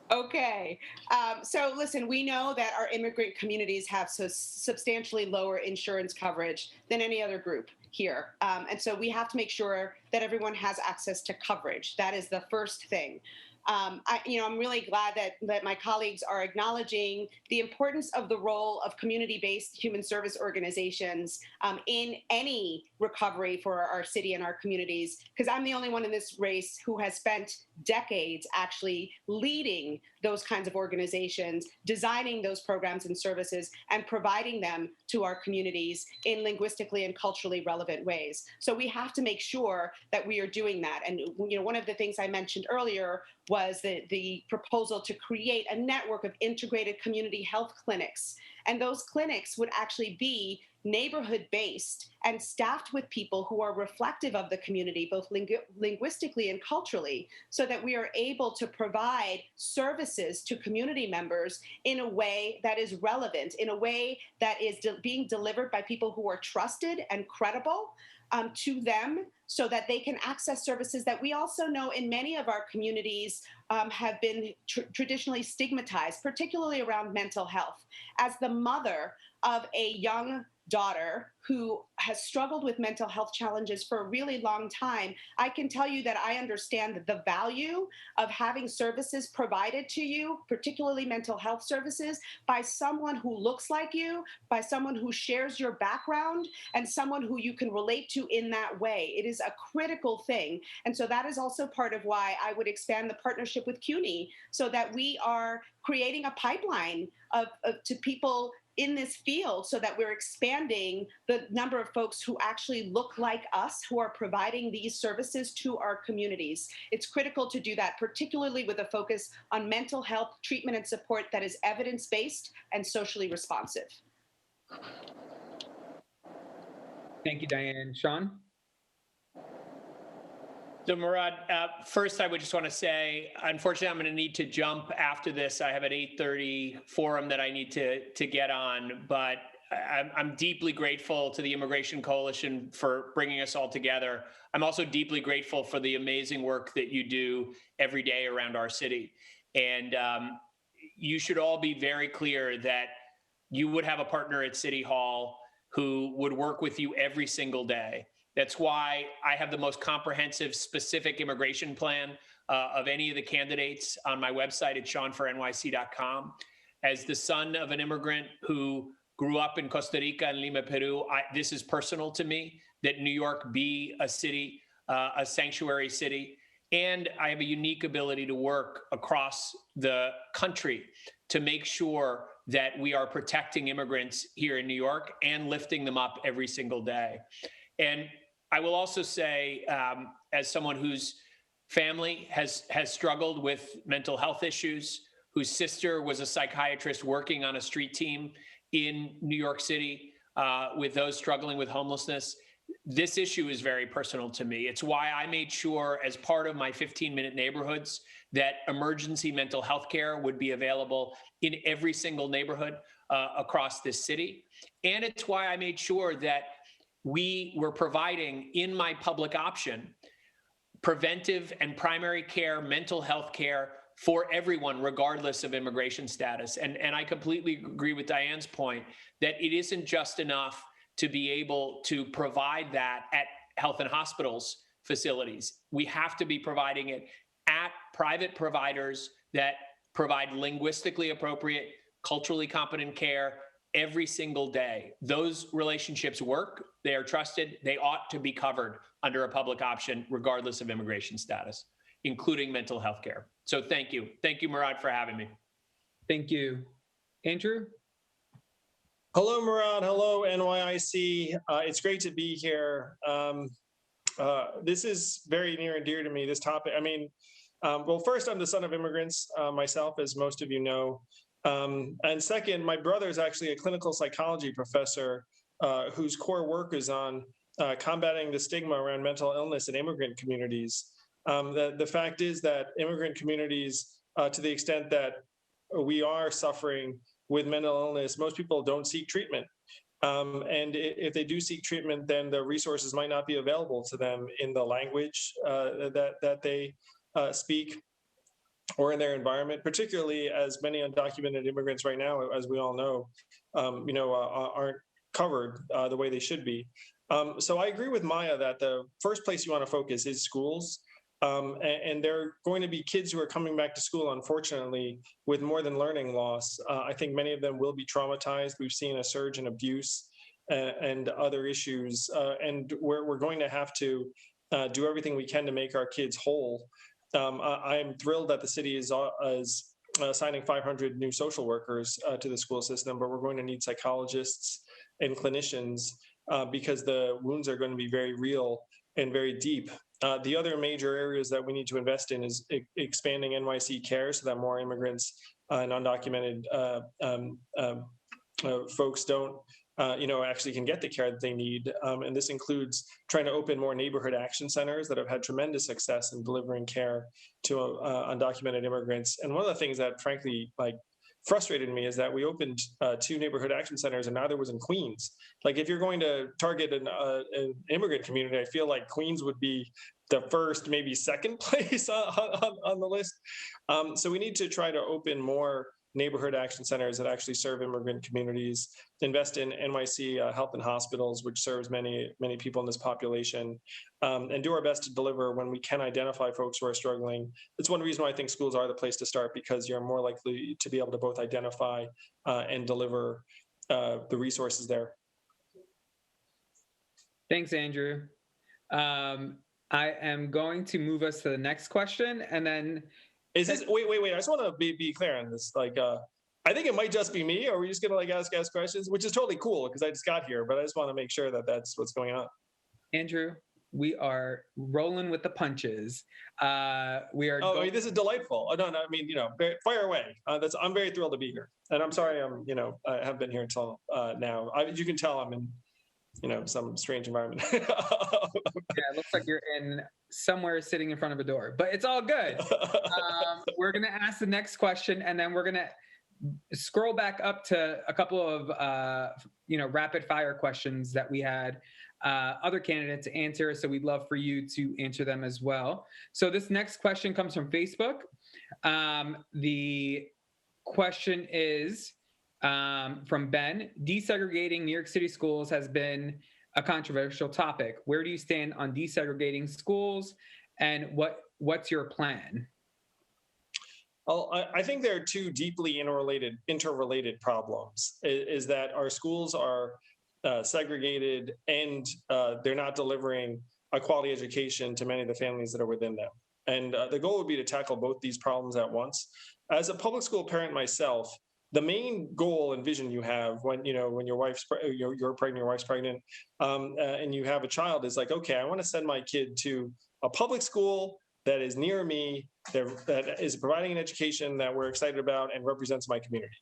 Okay. So listen, we know that our immigrant communities have substantially lower insurance coverage than any other group here. And so we have to make sure that everyone has access to coverage. That is the first thing. I'm really glad that my colleagues are acknowledging the importance of the role of community-based human service organizations in any recovery for our city and our communities, because I'm the only one in this race who has spent decades actually leading those kinds of organizations, designing those programs and services, and providing them to our communities in linguistically and culturally relevant ways. So we have to make sure that we are doing that. And one of the things I mentioned earlier was the proposal to create a network of integrated community health clinics. And those clinics would actually be neighborhood-based and staffed with people who are reflective of the community, both linguistically and culturally, so that we are able to provide services to community members in a way that is relevant, in a way that is being delivered by people who are trusted and credible to them, so that they can access services that we also know in many of our communities have been traditionally stigmatized, particularly around mental health. As the mother of a young daughter who has struggled with mental health challenges for a really long time, I can tell you that I understand the value of having services provided to you, particularly mental health services, by someone who looks like you, by someone who shares your background, and someone who you can relate to in that way. It is a critical thing. And so that is also part of why I would expand the partnership with CUNY, so that we are creating a pipeline to people in this field so that we're expanding the number of folks who actually look like us, who are providing these services to our communities. It's critical to do that, particularly with a focus on mental health treatment and support that is evidence-based and socially responsive. Thank you, Dianne. Shaun? So Murad, first I would just want to say, unfortunately, I'm going to need to jump after this. I have an 8:30 forum that I need to get on, but I'm deeply grateful to the Immigration Coalition for bringing us all together. I'm also deeply grateful for the amazing work that you do every day around our city. And you should all be very clear that you would have a partner at City Hall who would work with you every single day. That's why I have the most comprehensive, specific immigration plan of any of the candidates on my website at shaunfornyc.com. As the son of an immigrant who grew up in Costa Rica and Lima, Peru, this is personal to me, that New York be a city, a sanctuary city. And I have a unique ability to work across the country to make sure that we are protecting immigrants here in New York and lifting them up every single day. And I will also say, as someone whose family has struggled with mental health issues, whose sister was a psychiatrist working on a street team in New York City with those struggling with homelessness, this issue is very personal to me. It's why I made sure, as part of my 15-minute neighborhoods, that emergency mental health care would be available in every single neighborhood across this city. And it's why I made sure that we were providing in my public option preventive and primary care, mental health care for everyone, regardless of immigration status. And I completely agree with Dianne's point that it isn't just enough to be able to provide that at health and hospitals facilities. We have to be providing it at private providers that provide linguistically appropriate, culturally competent care every single day. Those relationships work. They are trusted. They ought to be covered under a public option, regardless of immigration status, including mental health care. So thank you. Thank you, Murad, for having me. Thank you. Andrew? Hello, Murad. Hello, NYC. It's great to be here. This is very near and dear to me, this topic. I mean, well, first, I'm the son of immigrants myself, as most of you know. And second, my brother is actually a clinical psychology professor whose core work is on combating the stigma around mental illness in immigrant communities. The fact is that immigrant communities, to the extent that we are suffering with mental illness, most people don't seek treatment. And if they do seek treatment, then the resources might not be available to them in the language that they speak or in their environment, particularly as many undocumented immigrants right now, as we all know, aren't covered the way they should be. So I agree with Maya that the first place you want to focus is schools. And there are going to be kids who are coming back to school, unfortunately, with more than learning loss. I think many of them will be traumatized. We've seen a surge in abuse and other issues, and we're going to have to do everything we can to make our kids whole. I am thrilled that the city is assigning 500 new social workers to the school system, but we're going to need psychologists and clinicians because the wounds are going to be very real and very deep. The other major areas that we need to invest in is expanding NYC Care so that more immigrants and undocumented folks don't, actually can get the care that they need. And this includes trying to open more neighborhood action centers that have had tremendous success in delivering care to undocumented immigrants. And one of the things that, frankly, frustrated me is that we opened 2 neighborhood action centers and neither was in Queens. Like, if you're going to target an immigrant community, I feel like Queens would be the first, maybe second place on the list. So we need to try to open more neighborhood action centers that actually serve immigrant communities, invest in NYC health and hospitals, which serves many people in this population, and do our best to deliver when we can identify folks who are struggling. It's one reason why I think schools are the place to start, because you're more likely to be able to both identify and deliver the resources there. Thanks, Andrew. I am going to move us to the next question, and then Is this wait? I just want to be clear on this. I think it might just be me. Or are we just gonna like ask questions, which is totally cool because I just got here, but I just want to make sure that that's what's going on. Andrew, we are rolling with the punches. We are. Oh, I mean, this is delightful. Oh, no, I mean, fire away. I'm very thrilled to be here, and I'm sorry I haven't been here until now. You can tell I'm in, some strange environment. Yeah, it looks like you're in somewhere sitting in front of a door, but it's all good. We're gonna ask the next question, and then we're gonna scroll back up to a couple of rapid fire questions that we had other candidates answer. So we'd love for you to answer them as well. So this next question comes from Facebook. The question is from Ben. Desegregating New York City schools has been a controversial topic. Where do you stand on desegregating schools, and what's your plan? Well, I think there are two deeply interrelated problems. Is that our schools are segregated and they're not delivering a quality education to many of the families that are within them. And the goal would be to tackle both these problems at once. As a public school parent myself, the main goal and vision you have when your wife's you're pregnant, your wife's pregnant, and you have a child is like, okay, I want to send my kid to a public school that is near me, that is providing an education that we're excited about and represents my community.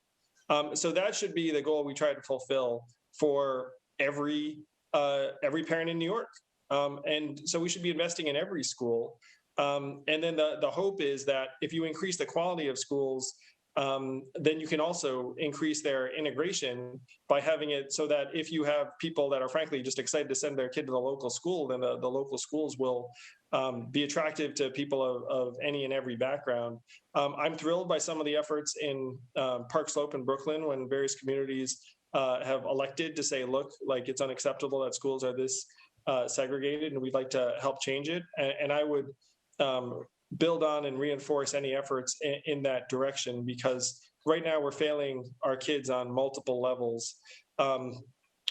So that should be the goal we try to fulfill for every parent in New York. And so we should be investing in every school. And then the hope is that if you increase the quality of schools, then you can also increase their integration by having it so that if you have people that are frankly just excited to send their kid to the local school, then the local schools will be attractive to people of any and every background. I'm thrilled by some of the efforts in Park Slope in Brooklyn when various communities have elected to say, look, like it's unacceptable that schools are this segregated and we'd like to help change it. And I would build on and reinforce any efforts in that direction, because right now we're failing our kids on multiple levels.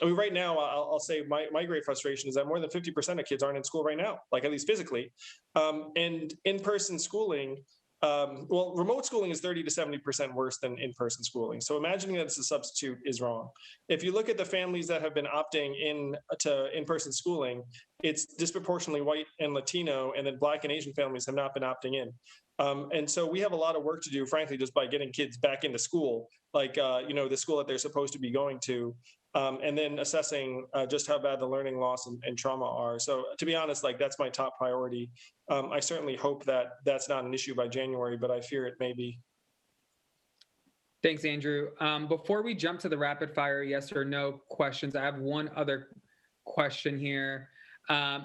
Right now, I'll say my great frustration is that more than 50% of kids aren't in school right now, like at least physically. And in-person schooling, remote schooling is 30 to 70% worse than in-person schooling. So imagining that it's a substitute is wrong. If you look at the families that have been opting to in-person schooling, it's disproportionately white and Latino, and then Black and Asian families have not been opting in. And so we have a lot of work to do, frankly, just by getting kids back into school, like, the school that they're supposed to be going to, and then assessing just how bad the learning loss and trauma are. So to be honest, like that's my top priority. I certainly hope that that's not an issue by January, but I fear it may be. Thanks, Andrew. Before we jump to the rapid fire yes or no questions, I have one other question here.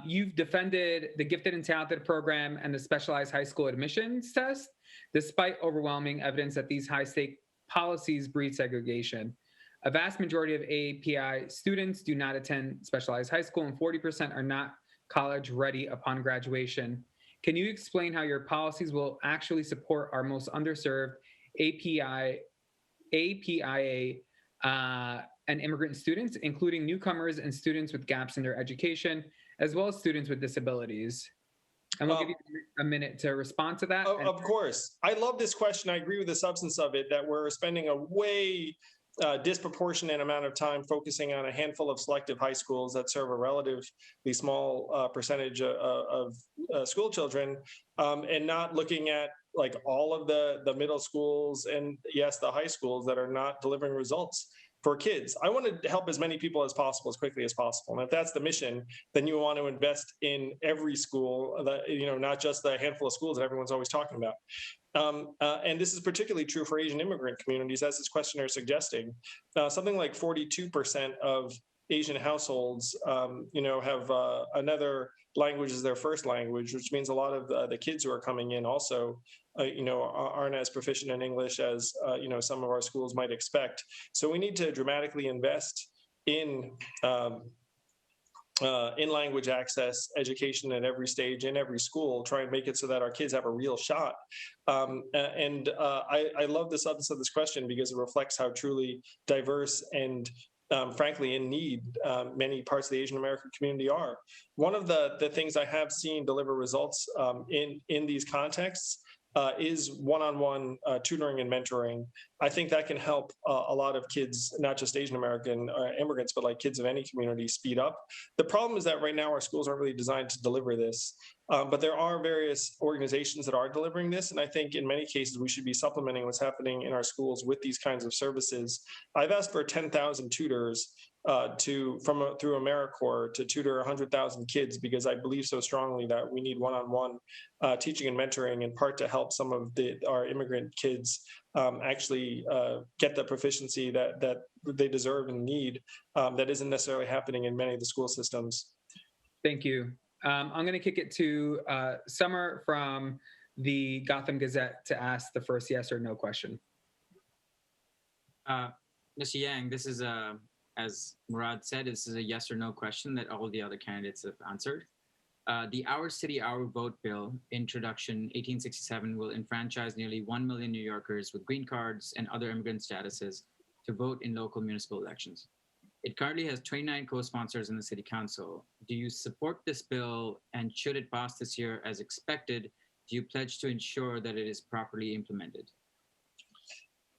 You've defended the gifted and talented program and the specialized high school admissions test, despite overwhelming evidence that these high-stake policies breed segregation. A vast majority of API students do not attend specialized high school, and 40% are not college ready upon graduation. Can you explain how your policies will actually support our most underserved APIA and immigrant students, including newcomers and students with gaps in their education, as well as students with disabilities? And we'll give you a minute to respond to that. Of course. I love this question. I agree with the substance of it, that we're spending a way disproportionate amount of time focusing on a handful of selective high schools that serve a relatively small percentage of school children, and not looking at like all of the middle schools and yes, the high schools that are not delivering results for kids. I want to help as many people as possible, as quickly as possible. And if that's the mission, then you want to invest in every school, not just the handful of schools that everyone's always talking about. And this is particularly true for Asian immigrant communities, as this questionnaire is suggesting. Something like 42% of Asian households, have another language as their first language, which means a lot of the kids who are coming in also, aren't as proficient in English as, some of our schools might expect. So we need to dramatically invest in language access education at every stage in every school, try and make it so that our kids have a real shot. I love the substance of this question because it reflects how truly diverse and frankly in need many parts of the Asian American community are. One of the things I have seen deliver results in these contexts is one-on-one tutoring and mentoring. I think that can help a lot of kids, not just Asian American immigrants, but like kids of any community, speed up. The problem is that right now our schools aren't really designed to deliver this, but there are various organizations that are delivering this, and I think in many cases we should be supplementing what's happening in our schools with these kinds of services. I've asked for 10,000 tutors through AmeriCorps to tutor 100,000 kids because I believe so strongly that we need one-on-one teaching and mentoring, in part to help some of our immigrant kids actually get the proficiency that they deserve and need that isn't necessarily happening in many of the school systems. Thank you. I'm going to kick it to Summer from the Gotham Gazette to ask the first yes or no question. Mr. Yang, this is as Murad said, this is a yes or no question that all the other candidates have answered. The Our City, Our Vote Bill, Introduction 1867, will enfranchise nearly 1 million New Yorkers with green cards and other immigrant statuses to vote in local municipal elections. It currently has 29 co-sponsors in the City Council. Do you support this bill, and should it pass this year as expected, do you pledge to ensure that it is properly implemented?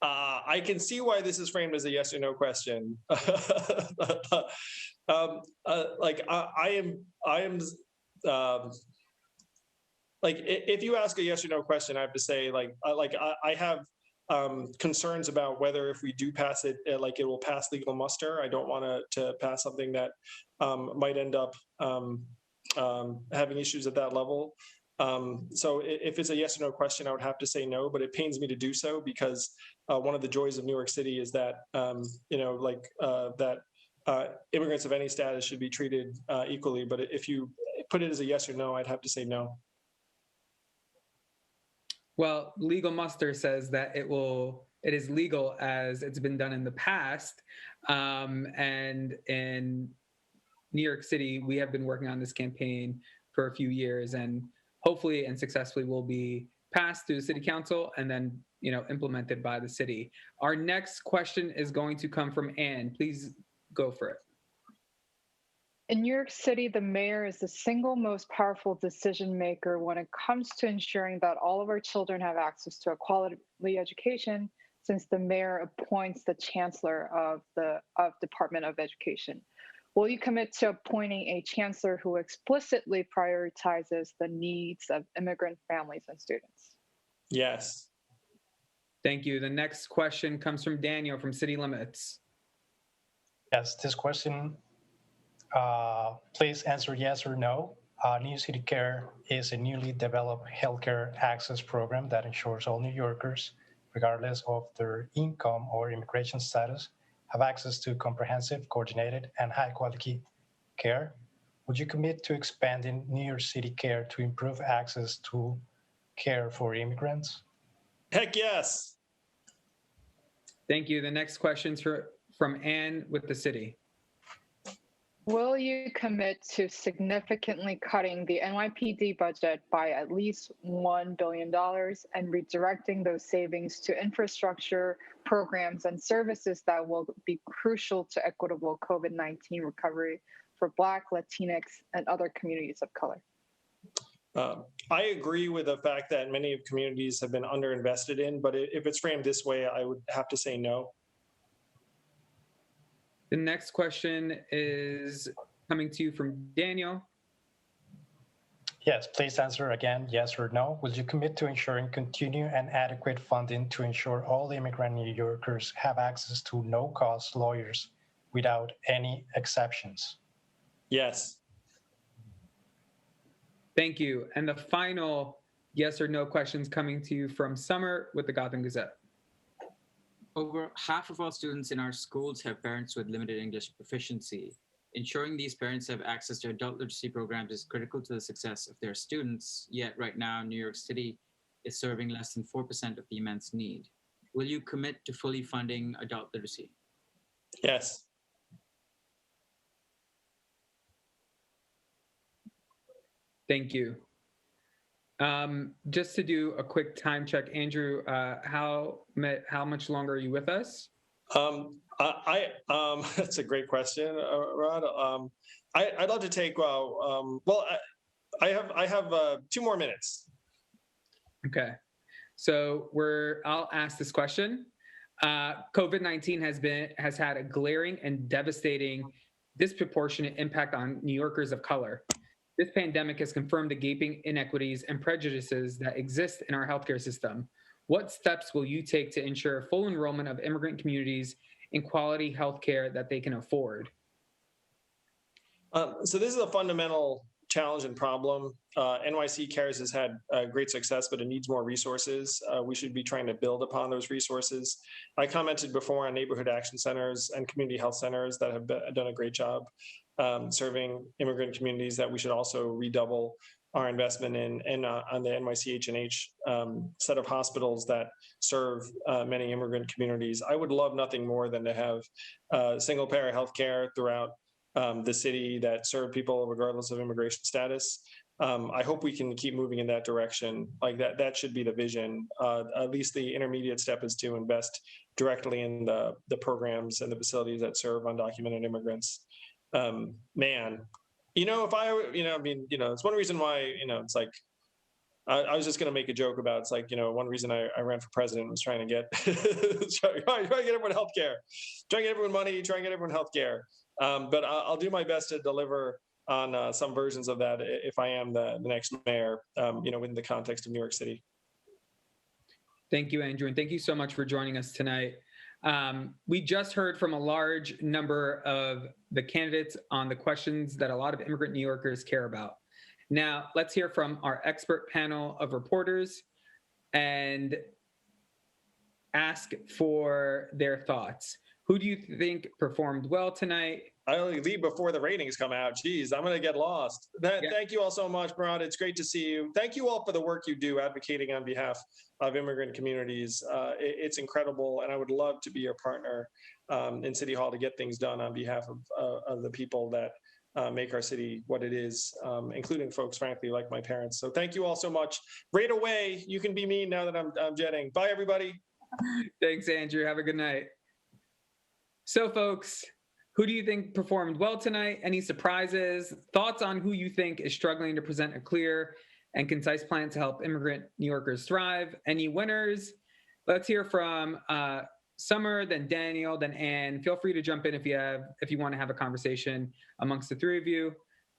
I can see why this is framed as a yes or no question. If you ask a yes or no question, I have to say, I have concerns about whether if we do pass it, it will pass legal muster. I don't want to pass something that might end up having issues at that level. So if it's a yes or no question, I would have to say no, but it pains me to do so because one of the joys of New York City is that, immigrants of any status should be treated equally. But if you put it as a yes or no, I'd have to say no. Well, legal muster says that it is legal as it's been done in the past. And in New York City, we have been working on this campaign for a few years, and hopefully and successfully will be passed through the City Council and then, implemented by the city. Our next question is going to come from Anne. Please go for it. In New York City, the mayor is the single most powerful decision maker when it comes to ensuring that all of our children have access to a quality education, since the mayor appoints the chancellor of the Department of Education. Will you commit to appointing a chancellor who explicitly prioritizes the needs of immigrant families and students? Yes. Thank you. The next question comes from Daniel from City Limits. Yes, this question, please answer yes or no. New City Care is a newly developed healthcare access program that ensures all New Yorkers, regardless of their income or immigration status, have access to comprehensive, coordinated, and high-quality care. Would you commit to expanding New York City Care to improve access to care for immigrants? Heck yes. Thank you. The next question's from Anne with the city. Will you commit to significantly cutting the NYPD budget by at least $1 billion and redirecting those savings to infrastructure, programs, and services that will be crucial to equitable COVID-19 recovery for Black, Latinx, and other communities of color? I agree with the fact that many communities have been underinvested in, but if it's framed this way, I would have to say no. The next question is coming to you from Daniel. Yes, please answer again, yes or no. Will you commit to ensuring continued and adequate funding to ensure all immigrant New Yorkers have access to no-cost lawyers without any exceptions? Yes. Thank you. And the final yes or no questions coming to you from Summer with the Gotham Gazette. Over half of all students in our schools have parents with limited English proficiency. Ensuring these parents have access to adult literacy programs is critical to the success of their students, yet right now New York City is serving less than 4% of the immense need. Will you commit to fully funding adult literacy? Yes. Thank you. Just to do a quick time check, Andrew, how much longer are you with us? That's a great question, Rod. I'd love to take. I have 2 more minutes. Okay. So I'll ask this question. COVID-19 has had a glaring and devastating disproportionate impact on New Yorkers of color. This pandemic has confirmed the gaping inequities and prejudices that exist in our healthcare system. What steps will you take to ensure full enrollment of immigrant communities in quality healthcare that they can afford? So this is a fundamental challenge and problem. NYC Cares has had great success, but it needs more resources. We should be trying to build upon those resources. I commented before on neighborhood action centers and community health centers that have done a great job serving immigrant communities, that we should also redouble our investment in on the NYC H&H set of hospitals that serve many immigrant communities. I would love nothing more than to have single payer healthcare throughout the city that serve people regardless of immigration status. I hope we can keep moving in that direction. Like that should be the vision. At least the intermediate step is to invest directly in the programs and the facilities that serve undocumented immigrants. Man, if I, I mean, it's one reason why, it's like, I was just going to make a joke about, it's like, one reason I ran for president was trying to get, trying to get everyone healthcare, trying to get everyone money, trying to get everyone healthcare. But I'll do my best to deliver on some versions of that if I am the next mayor, within the context of New York City. Thank you, Andrew, and thank you so much for joining us tonight. We just heard from a large number of the candidates on the questions that a lot of immigrant New Yorkers care about. Now, let's hear from our expert panel of reporters and ask for their thoughts. Who do you think performed well tonight? I only leave before the ratings come out. Geez, I'm going to get lost. Thank you all so much, Murad. It's great to see you. Thank you all for the work you do advocating on behalf of immigrant communities. It's incredible, and I would love to be your partner in City Hall to get things done on behalf of the people that make our city what it is, including folks, frankly, like my parents. So thank you all so much. Right away, you can be me now that I'm jetting. Bye, everybody. Thanks, Andrew. Have a good night. So, folks, who do you think performed well tonight? Any surprises? Thoughts on who you think is struggling to present a clear and concise plan to help immigrant New Yorkers thrive? Any winners? Let's hear from Summer, then Daniel, then Anne. Feel free to jump in if you want to have a conversation amongst the three of you.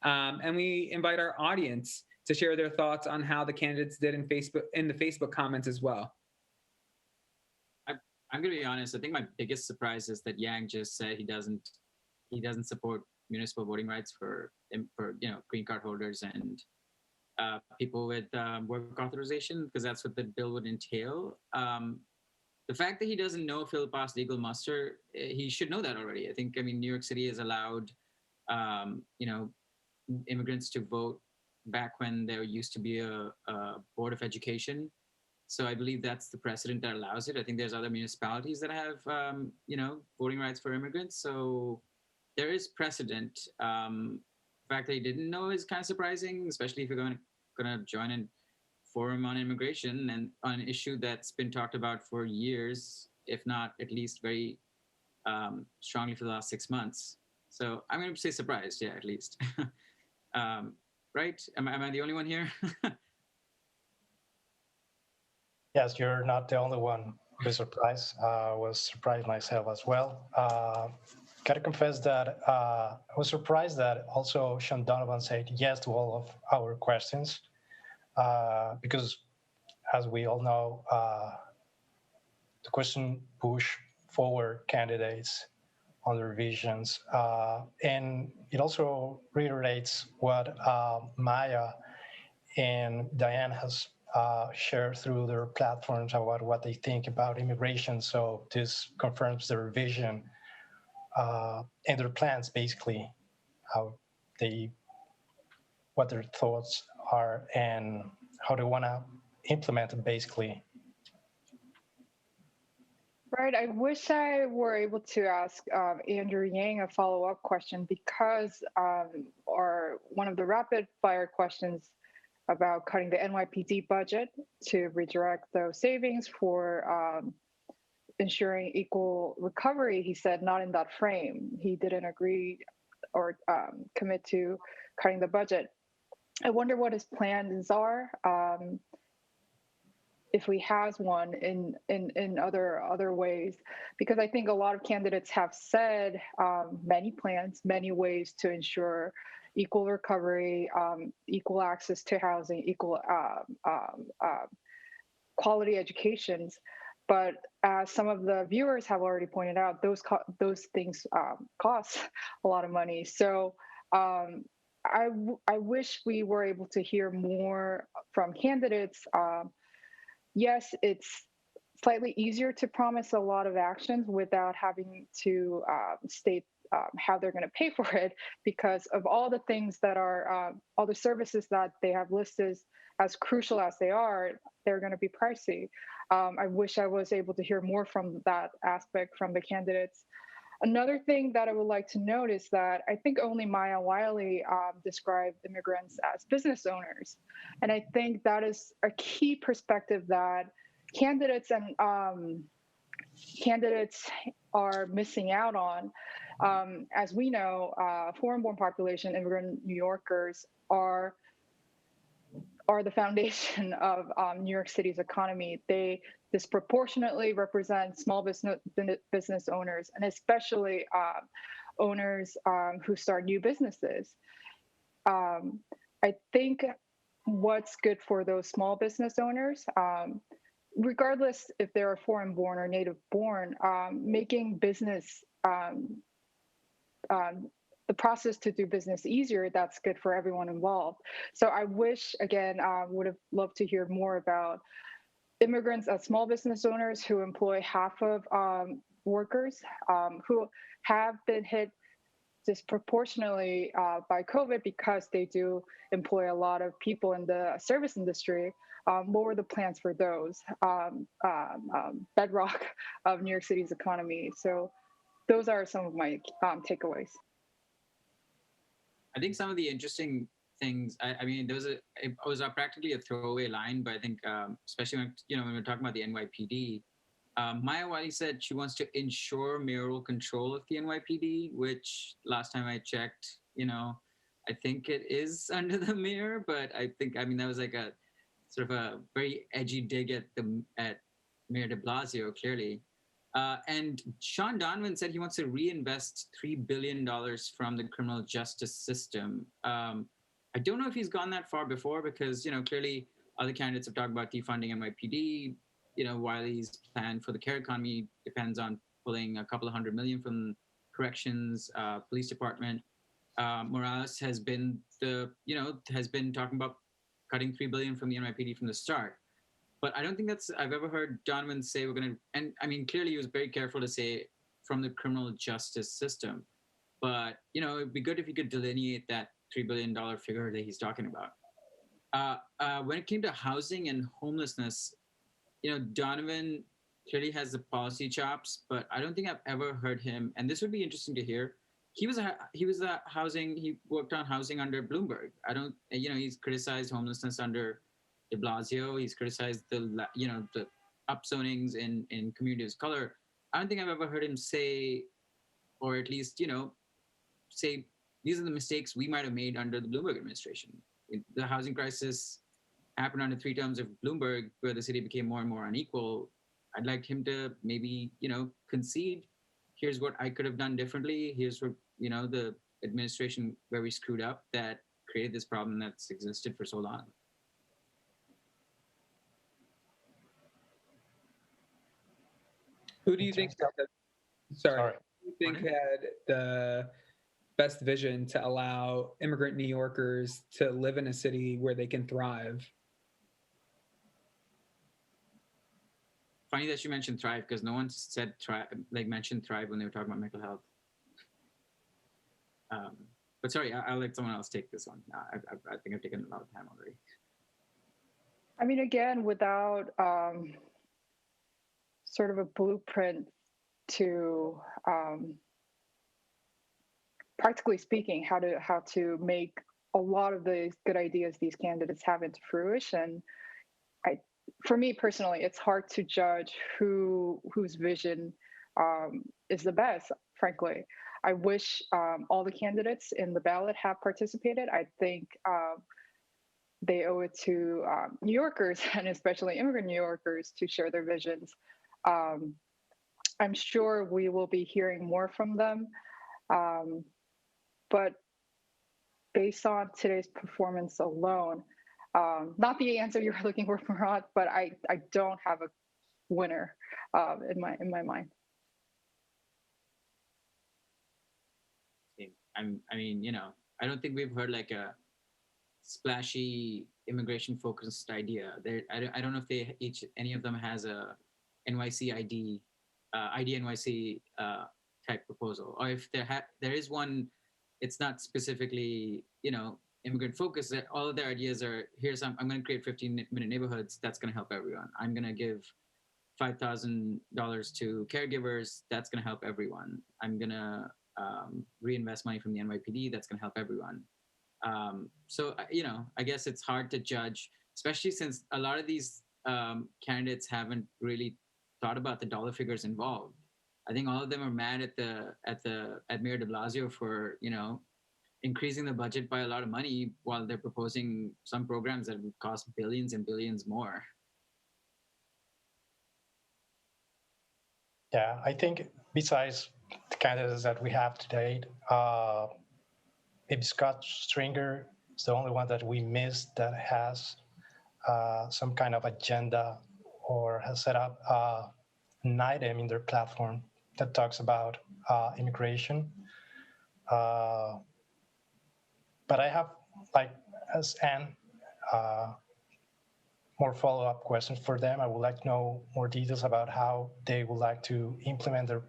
And we invite our audience to share their thoughts on how the candidates did in the Facebook comments as well. I'm going to be honest. I think my biggest surprise is that Yang just said he doesn't support municipal voting rights for green card holders and people with work authorization, because that's what the bill would entail. The fact that he doesn't know if he'll pass legal muster, he should know that already. I think, New York City has allowed, immigrants to vote back when there used to be a Board of Education. So I believe that's the precedent that allows it. I think there's other municipalities that have, voting rights for immigrants. So there is precedent. The fact that he didn't know is kind of surprising, especially if you're going to join a forum on immigration and on an issue that's been talked about for years, if not at least very strongly for the last 6 months. So I'm going to say surprised, yeah, at least. Right? Am I the only one here? Yes, you're not the only one who's surprised. I was surprised myself as well. Gotta confess that I was surprised that also Shaun Donovan said yes to all of our questions, because as we all know, the question push forward candidates on their visions. And it also reiterates what Maya and Dianne has share through their platforms about what they think about immigration. So this confirms their vision and their plans, basically, what their thoughts are and how they want to implement them, basically. Right. I wish I were able to ask Andrew Yang a follow-up question, because one of the rapid fire questions about cutting the NYPD budget to redirect those savings for ensuring equal recovery, he said not in that frame. He didn't agree or commit to cutting the budget. I wonder what his plans are. if he has one in other ways, because I think a lot of candidates have said many plans, many ways to ensure equal recovery, equal access to housing, equal quality educations. But as some of the viewers have already pointed out, those things cost a lot of money. So I wish we were able to hear more from candidates. Yes, it's slightly easier to promise a lot of actions without having to state how they're going to pay for it, because of all the things that are, all the services that they have listed, as crucial as they are, they're going to be pricey. I wish I was able to hear more from that aspect from the candidates. Another thing that I would like to note is that I think only Maya Wiley described immigrants as business owners. And I think that is a key perspective that candidates are missing out on. As we know, foreign-born population, immigrant New Yorkers are the foundation of New York City's economy. They disproportionately represent small business owners, and especially owners who start new businesses. I think what's good for those small business owners, regardless if they're foreign born or native born, making business, the process to do business easier, that's good for everyone involved. So I wish, again, would have loved to hear more about immigrants as small business owners who employ half of workers, who have been hit disproportionately by COVID because they do employ a lot of people in the service industry. What were the plans for those? Bedrock of New York City's economy. So those are some of my takeaways. I think some of the interesting things, I mean, it was practically a throwaway line, but I think, especially when we're talking about the NYPD, Maya Wiley said she wants to ensure mayoral control of the NYPD, which last time I checked, I think it is under the mayor, but that was like a sort of a very edgy dig at Mayor de Blasio, clearly. And Shaun Donovan said he wants to reinvest $3 billion from the criminal justice system. I don't know if he's gone that far before, because, clearly other candidates have talked about defunding NYPD. Wiley's plan for the care economy depends on pulling a couple of $100 million from corrections, police department. Morales has been talking about cutting $3 billion from the NYPD from the start. But I don't think I've ever heard Donovan say we're going to, and I mean, clearly he was very careful to say from the criminal justice system. But, it'd be good if you could delineate that $3 billion figure that he's talking about. When it came to housing and homelessness, Donovan clearly has the policy chops, but I don't think I've ever heard him, and this would be interesting to hear. He worked on housing under Bloomberg. He's criticized homelessness under de Blasio. He's criticized the upzonings in communities of color. I don't think I've ever heard him say, or at least, say, these are the mistakes we might have made under the Bloomberg administration. The housing crisis happened under 3 terms of Bloomberg, where the city became more and more unequal. I'd like him to maybe, concede, here's what I could have done differently. Here's what, the administration where we screwed up that created this problem that's existed for so long. Who do you think? Sorry. Who do you think had the best vision to allow immigrant New Yorkers to live in a city where they can thrive? Funny that you mentioned thrive, because no one said mentioned thrive when they were talking about mental health. But sorry, I'll let someone else take this one. I think I've taken a lot of time already. I mean, again, without sort of a blueprint to, practically speaking, how to make a lot of the good ideas these candidates have into fruition. For me personally, it's hard to judge whose vision is the best, frankly. I wish all the candidates in the ballot have participated. I think they owe it to New Yorkers, and especially immigrant New Yorkers, to share their visions. I'm sure we will be hearing more from them, but based on today's performance alone, not the answer you're looking for, Murat, but I don't have a winner in my mind. I mean, you know, I don't think we've heard like a splashy immigration focused idea. I don't know if any of them has a NYC ID NYC type proposal, or if there is one, it's not specifically, you know, immigrant focused. That all of their ideas are, I'm going to create 15-minute neighborhoods. That's going to help everyone. I'm going to give $5,000 to caregivers. That's going to help everyone. I'm going to reinvest money from the NYPD. That's going to help everyone. So, you know, I guess it's hard to judge, especially since a lot of these candidates haven't really thought about the dollar figures involved. I think all of them are mad at Mayor de Blasio for, you know, increasing the budget by a lot of money while they're proposing some programs that would cost billions and billions more. Yeah, I think besides the candidates that we have today, maybe Scott Stringer is the only one that we missed that has some kind of agenda or has set up an item in their platform that talks about immigration. But I have, like, as Anne, more follow-up questions for them. I would like to know more details about how they would like to implement their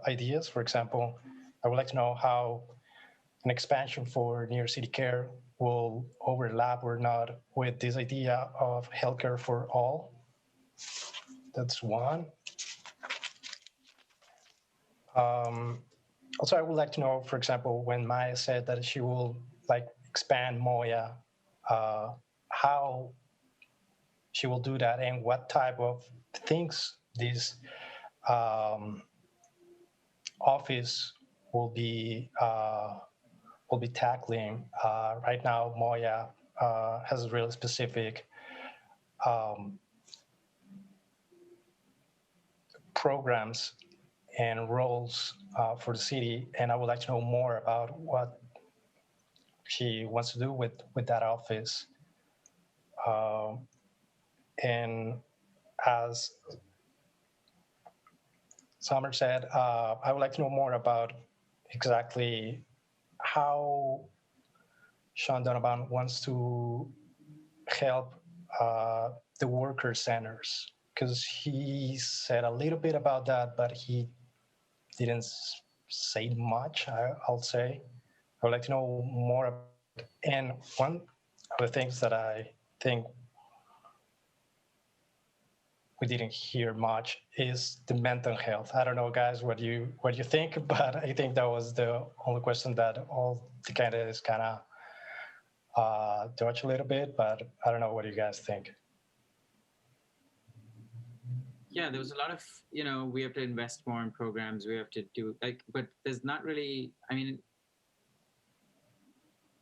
ideas. For example, I would like to know how an expansion for New York City Care will overlap or not with this idea of healthcare for all. That's one. Also, I would like to know, for example, when Maya said that she will like expand Moya, how she will do that and what type of things this office will be tackling. Right now, Moya has really specific programs and roles for the city, and I would like to know more about what she wants to do with that office. And as Summer said, I would like to know more about exactly how Shaun Donovan wants to help the worker centers, because he said a little bit about that, but he didn't say much, I'll say. I would like to know more about it. And one of the things that I think we didn't hear much is the mental health. I don't know, guys, what you think, but I think that was the only question that all the candidates kind of dodged a little bit, but I don't know what you guys think. Yeah, there was a lot of, you know, we have to invest more in programs. We have to do like, but there's not really, I mean,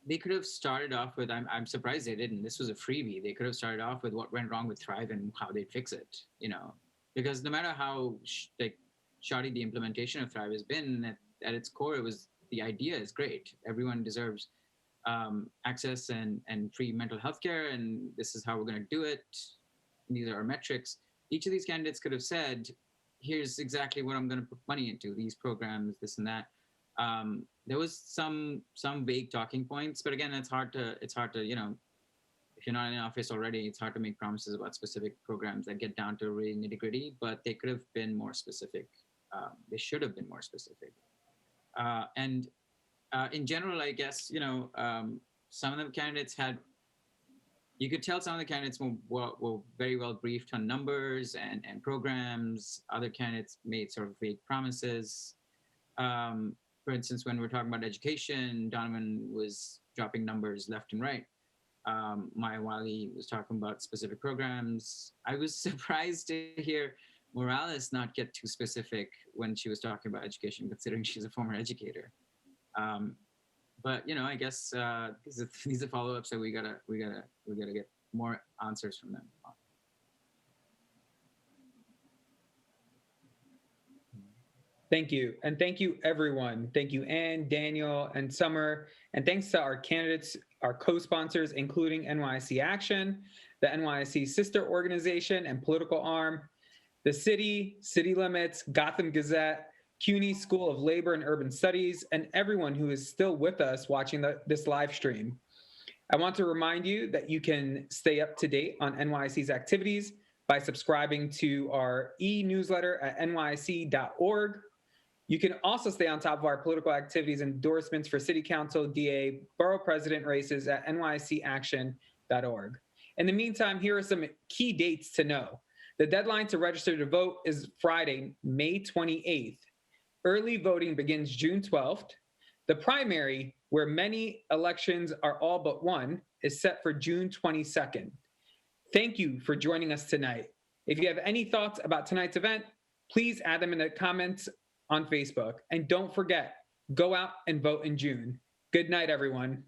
they could have started off with, I'm surprised they didn't. This was a freebie. They could have started off with what went wrong with Thrive and how they'd fix it, you know, because no matter how shoddy the implementation of Thrive has been, at its core, the idea is great. Everyone deserves access and free mental health care, and this is how we're going to do it. These are our metrics. Each of these candidates could have said, here's exactly what I'm going to put money into, these programs, this and that. There was some vague talking points, but again, it's hard to, you know, if you're not in office already, it's hard to make promises about specific programs that get down to really nitty gritty, but they could have been more specific. They should have been more specific. And in general, I guess, you know, some of the candidates you could tell some of the candidates were very well briefed on numbers and programs. Other candidates made sort of vague promises. For instance, when we're talking about education, Donovan was dropping numbers left and right. Maya Wiley was talking about specific programs. I was surprised to hear Morales not get too specific when she was talking about education, considering she's a former educator. But I guess these are follow-ups that we gotta get more answers from them. Thank you. And thank you, everyone. Thank you, Anne, Daniel, and Summer. And thanks to our candidates, our co-sponsors, including NYC Action, the NYC sister organization and political arm, the City, City Limits, Gotham Gazette, CUNY School of Labor and Urban Studies, and everyone who is still with us watching this live stream. I want to remind you that you can stay up to date on NYC's activities by subscribing to our e-newsletter at nyc.org. You can also stay on top of our political activities and endorsements for City Council, DA, Borough President races at nycaction.org. In the meantime, here are some key dates to know. The deadline to register to vote is Friday, May 28th. Early voting begins June 12th. The primary, where many elections are all but one, is set for June 22nd. Thank you for joining us tonight. If you have any thoughts about tonight's event, please add them in the comments on Facebook. And don't forget, go out and vote in June. Good night, everyone.